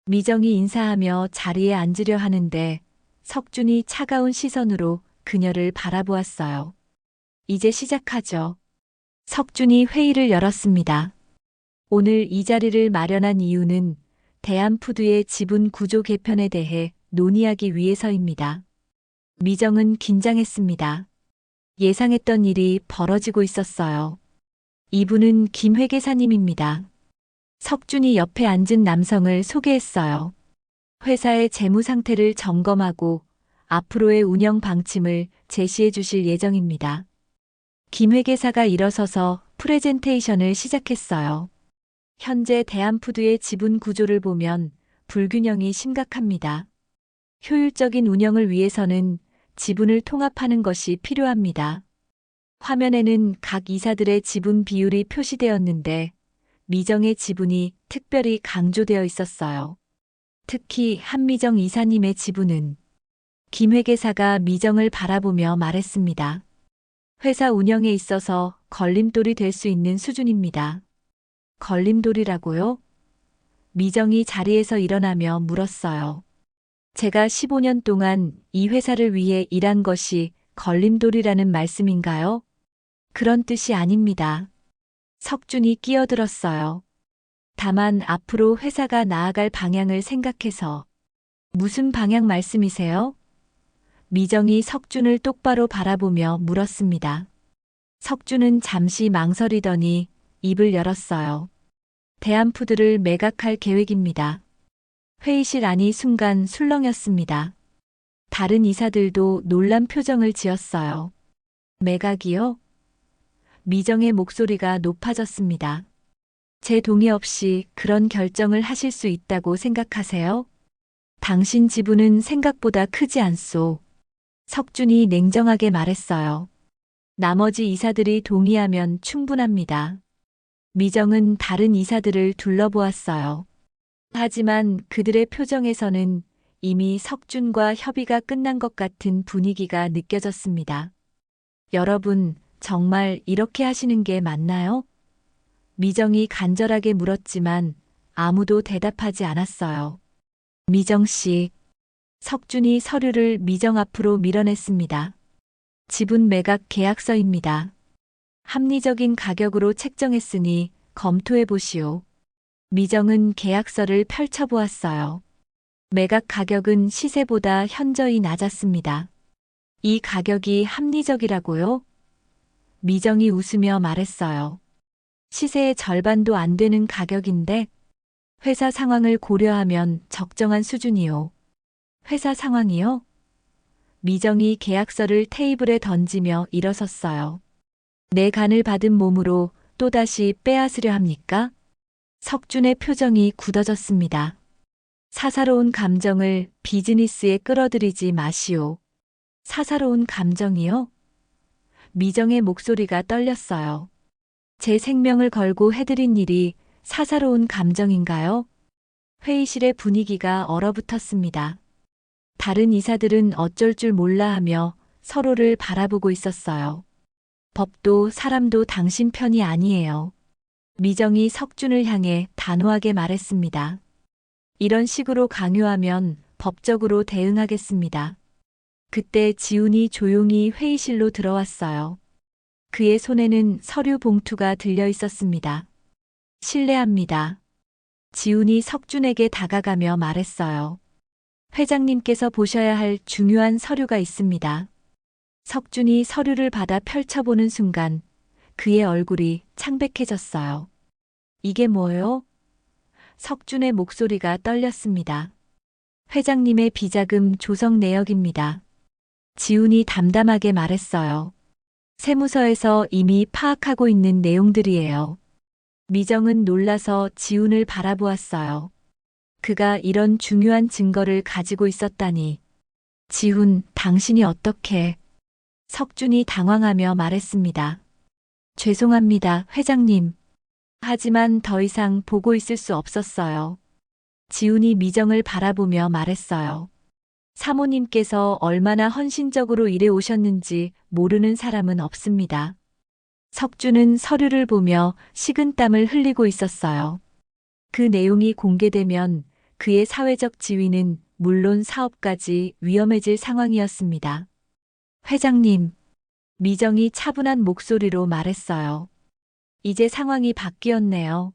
미정이 인사하며 자리에 앉으려 하는데 석준이 차가운 시선으로 그녀를 바라보았어요. 이제 시작하죠. 석준이 회의를 열었습니다. 오늘 이 자리를 마련한 이유는 대한푸드의 지분 구조 개편에 대해 논의하기 위해서입니다. 미정은 긴장했습니다. 예상했던 일이 벌어지고 있었어요. 이분은 김 회계사님입니다. 석준이 옆에 앉은 남성을 소개했어요. 회사의 재무 상태를 점검하고 앞으로의 운영 방침을 제시해 주실 예정입니다. 김 회계사가 일어서서 프레젠테이션을 시작했어요. 현재 대한푸드의 지분 구조를 보면 불균형이 심각합니다. 효율적인 운영을 위해서는 지분을 통합하는 것이 필요합니다. 화면에는 각 이사들의 지분 비율이 표시되었는데 미정의 지분이 특별히 강조되어 있었어요. 특히 한미정 이사님의 지분은 김 회계사가 미정을 바라보며 말했습니다. 회사 운영에 있어서 걸림돌이 될 수 있는 수준입니다. 걸림돌이라고요? 미정이 자리에서 일어나며 물었어요. 제가 15년 동안 이 회사를 위해 일한 것이 걸림돌이라는 말씀인가요? 그런 뜻이 아닙니다. 석준이 끼어들었어요. 다만 앞으로 회사가 나아갈 방향을 생각해서. 무슨 방향 말씀이세요? 미정이 석준을 똑바로 바라보며 물었습니다. 석준은 잠시 망설이더니 입을 열었어요. 대한푸드를 매각할 계획입니다. 회의실 안이 순간 술렁였습니다. 다른 이사들도 놀란 표정을 지었어요. 매각이요? 미정의 목소리가 높아졌습니다. 제 동의 없이 그런 결정을 하실 수 있다고 생각하세요? 당신 지분은 생각보다 크지 않소. 석준이 냉정하게 말했어요. 나머지 이사들이 동의하면 충분합니다. 미정은 다른 이사들을 둘러보았어요. 하지만 그들의 표정에서는 이미 석준과 협의가 끝난 것 같은 분위기가 느껴졌습니다. 여러분, 정말 이렇게 하시는 게 맞나요? 미정이 간절하게 물었지만 아무도 대답하지 않았어요. 미정 씨. 석준이 서류를 미정 앞으로 밀어냈습니다. 지분 매각 계약서입니다. 합리적인 가격으로 책정했으니 검토해 보시오. 미정은 계약서를 펼쳐보았어요. 매각 가격은 시세보다 현저히 낮았습니다. 이 가격이 합리적이라고요? 미정이 웃으며 말했어요. 시세의 절반도 안 되는 가격인데 회사 상황을 고려하면 적정한 수준이요. 회사 상황이요? 미정이 계약서를 테이블에 던지며 일어섰어요. 내 간을 받은 몸으로 또다시 빼앗으려 합니까? 석준의 표정이 굳어졌습니다. 사사로운 감정을 비즈니스에 끌어들이지 마시오. 사사로운 감정이요? 미정의 목소리가 떨렸어요. 제 생명을 걸고 해드린 일이 사사로운 감정인가요? 회의실의 분위기가 얼어붙었습니다. 다른 이사들은 어쩔 줄 몰라 하며 서로를 바라보고 있었어요. 법도 사람도 당신 편이 아니에요. 미정이 석준을 향해 단호하게 말했습니다. 이런 식으로 강요하면 법적으로 대응하겠습니다. 그때 지훈이 조용히 회의실로 들어왔어요. 그의 손에는 서류 봉투가 들려 있었습니다. 실례합니다. 지훈이 석준에게 다가가며 말했어요. 회장님께서 보셔야 할 중요한 서류가 있습니다. 석준이 서류를 받아 펼쳐보는 순간 그의 얼굴이 창백해졌어요. 이게 뭐예요? 석준의 목소리가 떨렸습니다. 회장님의 비자금 조성 내역입니다. 지훈이 담담하게 말했어요. 세무서에서 이미 파악하고 있는 내용들이에요. 미정은 놀라서 지훈을 바라보았어요. 그가 이런 중요한 증거를 가지고 있었다니. 지훈, 당신이 어떻게? 석준이 당황하며 말했습니다. 죄송합니다, 회장님. 하지만 더 이상 보고 있을 수 없었어요. 지훈이 미정을 바라보며 말했어요. 사모님께서 얼마나 헌신적으로 일해 오셨는지 모르는 사람은 없습니다. 석준은 서류를 보며 식은땀을 흘리고 있었어요. 그 내용이 공개되면 그의 사회적 지위는 물론 사업까지 위험해질 상황이었습니다. 회장님, 미정이 차분한 목소리로 말했어요. 이제 상황이 바뀌었네요.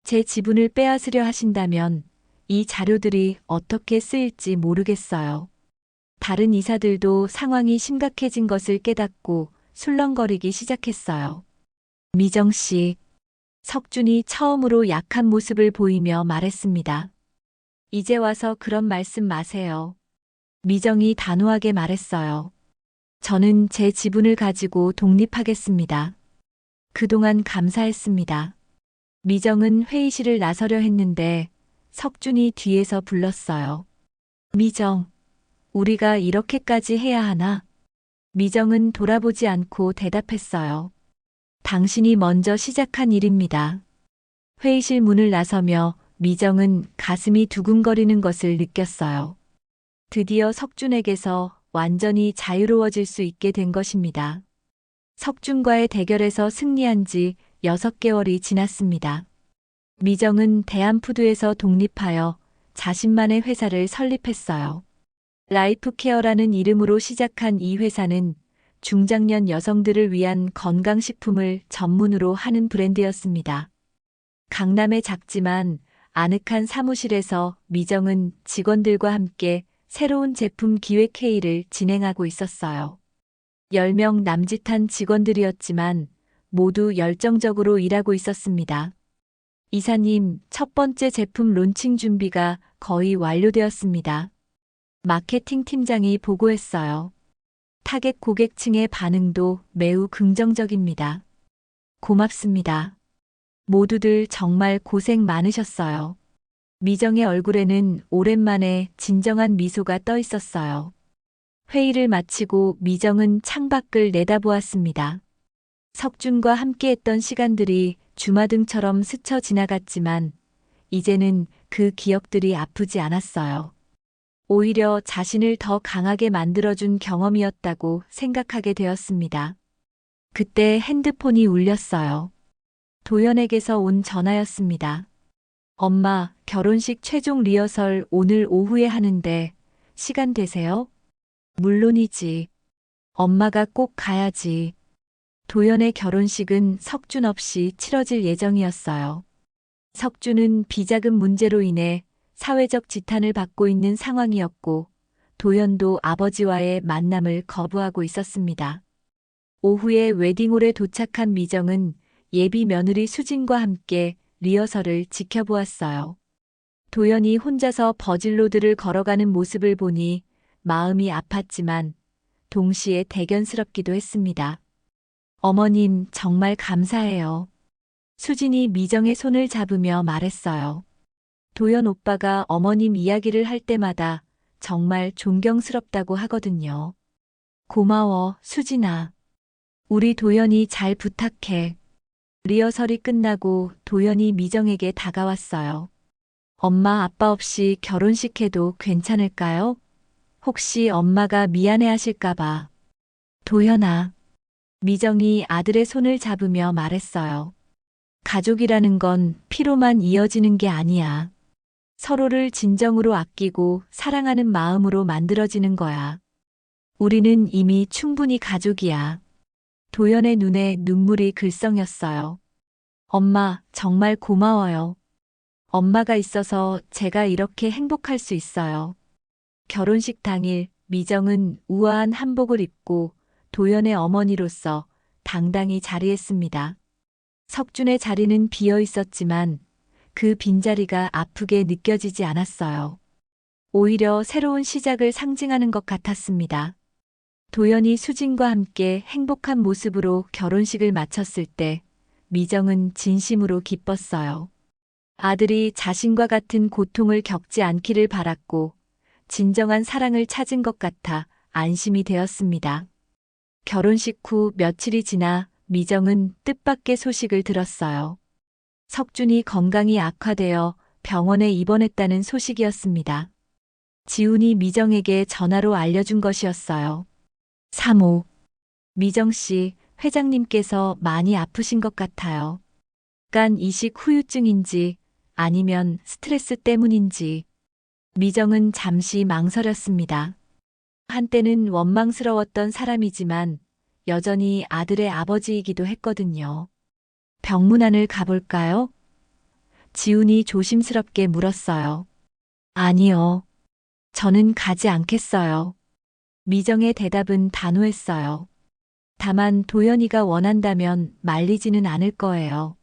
제 지분을 빼앗으려 하신다면 이 자료들이 어떻게 쓰일지 모르겠어요. 다른 이사들도 상황이 심각해진 것을 깨닫고 술렁거리기 시작했어요. 미정 씨, 석준이 처음으로 약한 모습을 보이며 말했습니다. 이제 와서 그런 말씀 마세요. 미정이 단호하게 말했어요. 저는 제 지분을 가지고 독립하겠습니다. 그동안 감사했습니다. 미정은 회의실을 나서려 했는데 석준이 뒤에서 불렀어요. 미정, 우리가 이렇게까지 해야 하나? 미정은 돌아보지 않고 대답했어요. 당신이 먼저 시작한 일입니다. 회의실 문을 나서며 미정은 가슴이 두근거리는 것을 느꼈어요. 드디어 석준에게서 완전히 자유로워질 수 있게 된 것입니다. 석준과의 대결에서 승리한 지 6개월이 지났습니다. 미정은 대한푸드에서 독립하여 자신만의 회사를 설립했어요. 라이프케어라는 이름으로 시작한 이 회사는 중장년 여성들을 위한 건강식품을 전문으로 하는 브랜드였습니다. 강남의 작지만 아늑한 사무실에서 미정은 직원들과 함께 새로운 제품 기획 회의를 진행하고 있었어요. 10명 남짓한 직원들이었지만 모두 열정적으로 일하고 있었습니다. 이사님, 첫 번째 제품 론칭 준비가 거의 완료되었습니다. 마케팅 팀장이 보고했어요. 타겟 고객층의 반응도 매우 긍정적입니다. 고맙습니다. 모두들 정말 고생 많으셨어요. 미정의 얼굴에는 오랜만에 진정한 미소가 떠 있었어요. 회의를 마치고 미정은 창밖을 내다보았습니다. 석준과 함께했던 시간들이 주마등처럼 스쳐 지나갔지만 이제는 그 기억들이 아프지 않았어요. 오히려 자신을 더 강하게 만들어준 경험이었다고 생각하게 되었습니다. 그때 핸드폰이 울렸어요. 도연에게서 온 전화였습니다. 엄마, 결혼식 최종 리허설 오늘 오후에 하는데 시간 되세요? 물론이지. 엄마가 꼭 가야지. 도연의 결혼식은 석준 없이 치러질 예정이었어요. 석준은 비자금 문제로 인해 사회적 지탄을 받고 있는 상황이었고 도연도 아버지와의 만남을 거부하고 있었습니다. 오후에 웨딩홀에 도착한 미정은 예비 며느리 수진과 함께 리허설을 지켜보았어요. 도연이 혼자서 버질로드를 걸어가는 모습을 보니 마음이 아팠지만 동시에 대견스럽기도 했습니다. 어머님, 정말 감사해요. 수진이 미정의 손을 잡으며 말했어요. 도연 오빠가 어머님 이야기를 할 때마다 정말 존경스럽다고 하거든요. 고마워, 수진아. 우리 도연이 잘 부탁해. 리허설이 끝나고 도연이 미정에게 다가왔어요. 엄마 아빠 없이 결혼식 해도 괜찮을까요? 혹시 엄마가 미안해 하실까봐. 도현아. 미정이 아들의 손을 잡으며 말했어요. 가족이라는 건 피로만 이어지는 게 아니야. 서로를 진정으로 아끼고 사랑하는 마음으로 만들어지는 거야. 우리는 이미 충분히 가족이야. 도연의 눈에 눈물이 글썽였어요. 엄마, 정말 고마워요. 엄마가 있어서 제가 이렇게 행복할 수 있어요. 결혼식 당일 미정은 우아한 한복을 입고 도연의 어머니로서 당당히 자리했습니다. 석준의 자리는 비어 있었지만 그 빈자리가 아프게 느껴지지 않았어요. 오히려 새로운 시작을 상징하는 것 같았습니다. 도연이 수진과 함께 행복한 모습으로 결혼식을 마쳤을 때 미정은 진심으로 기뻤어요. 아들이 자신과 같은 고통을 겪지 않기를 바랐고 진정한 사랑을 찾은 것 같아 안심이 되었습니다. 결혼식 후 며칠이 지나 미정은 뜻밖의 소식을 들었어요. 석준이 건강이 악화되어 병원에 입원했다는 소식이었습니다. 지훈이 미정에게 전화로 알려준 것이었어요. 3호. 미정 씨, 회장님께서 많이 아프신 것 같아요. 간 이식 후유증인지 아니면 스트레스 때문인지. 미정은 잠시 망설였습니다. 한때는 원망스러웠던 사람이지만 여전히 아들의 아버지이기도 했거든요. 병문안을 가볼까요? 지훈이 조심스럽게 물었어요. 아니요. 저는 가지 않겠어요. 미정의 대답은 단호했어요. 다만 도연이가 원한다면 말리지는 않을 거예요.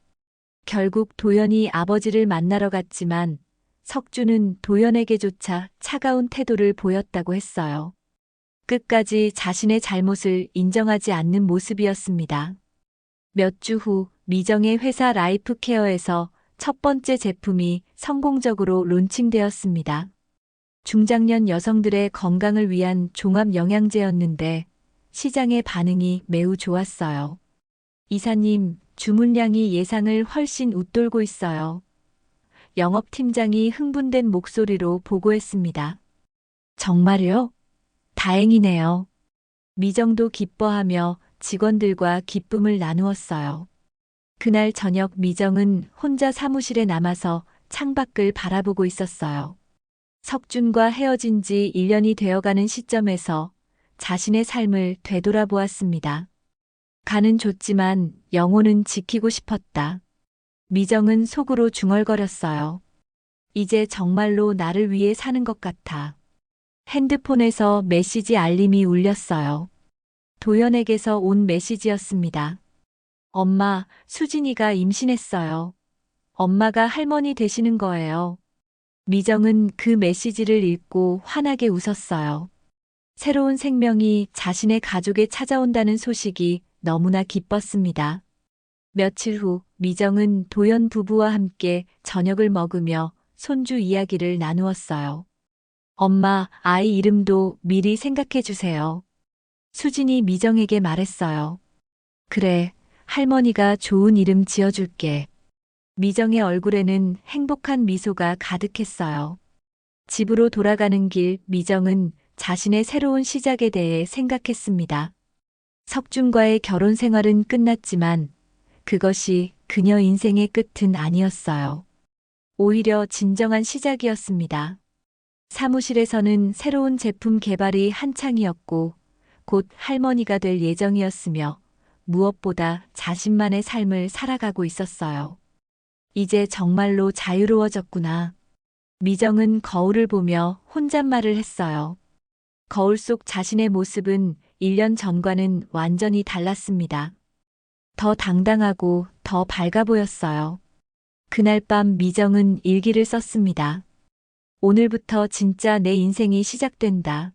결국 도연이 아버지를 만나러 갔지만 석준은 도연에게조차 차가운 태도를 보였다고 했어요. 끝까지 자신의 잘못을 인정하지 않는 모습이었습니다. 몇 주 후 미정의 회사 라이프케어에서 첫 번째 제품이 성공적으로 론칭되었습니다. 중장년 여성들의 건강을 위한 종합 영양제였는데 시장의 반응이 매우 좋았어요. 이사님, 주문량이 예상을 훨씬 웃돌고 있어요. 영업팀장이 흥분된 목소리로 보고했습니다. 정말요? 다행이네요. 미정도 기뻐하며 직원들과 기쁨을 나누었어요. 그날 저녁 미정은 혼자 사무실에 남아서 창밖을 바라보고 있었어요. 석준과 헤어진 지 1년이 되어가는 시점에서 자신의 삶을 되돌아보았습니다. 간은 좋지만 영혼은 지키고 싶었다. 미정은 속으로 중얼거렸어요. 이제 정말로 나를 위해 사는 것 같아. 핸드폰에서 메시지 알림이 울렸어요. 도연에게서 온 메시지였습니다. 엄마, 수진이가 임신했어요. 엄마가 할머니 되시는 거예요. 미정은 그 메시지를 읽고 환하게 웃었어요. 새로운 생명이 자신의 가족에 찾아온다는 소식이 너무나 기뻤습니다. 며칠 후 미정은 도연 부부와 함께 저녁을 먹으며 손주 이야기를 나누었어요. 엄마, 아이 이름도 미리 생각해 주세요. 수진이 미정에게 말했어요. 그래, 할머니가 좋은 이름 지어줄게. 미정의 얼굴에는 행복한 미소가 가득했어요. 집으로 돌아가는 길 미정은 자신의 새로운 시작에 대해 생각했습니다. 석준과의 결혼 생활은 끝났지만 그것이 그녀 인생의 끝은 아니었어요. 오히려 진정한 시작이었습니다. 사무실에서는 새로운 제품 개발이 한창이었고 곧 할머니가 될 예정이었으며 무엇보다 자신만의 삶을 살아가고 있었어요. 이제 정말로 자유로워졌구나. 미정은 거울을 보며 혼잣말을 했어요. 거울 속 자신의 모습은 1년 전과는 완전히 달랐습니다. 더 당당하고 더 밝아 보였어요. 그날 밤 미정은 일기를 썼습니다. 오늘부터 진짜 내 인생이 시작된다.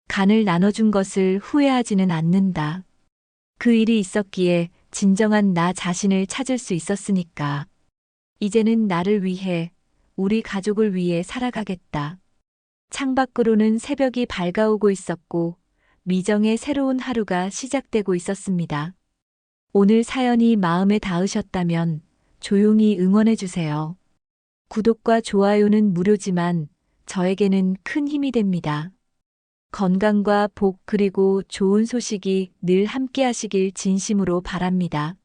간을 나눠준 것을 후회하지는 않는다. 그 일이 있었기에 진정한 나 자신을 찾을 수 있었으니까. 이제는 나를 위해, 우리 가족을 위해 살아가겠다. 창밖으로는 새벽이 밝아오고 있었고 미정의 새로운 하루가 시작되고 있었습니다. 오늘 사연이 마음에 닿으셨다면 조용히 응원해 주세요. 구독과 좋아요는 무료지만 저에게는 큰 힘이 됩니다. 건강과 복 그리고 좋은 소식이 늘 함께 하시길 진심으로 바랍니다.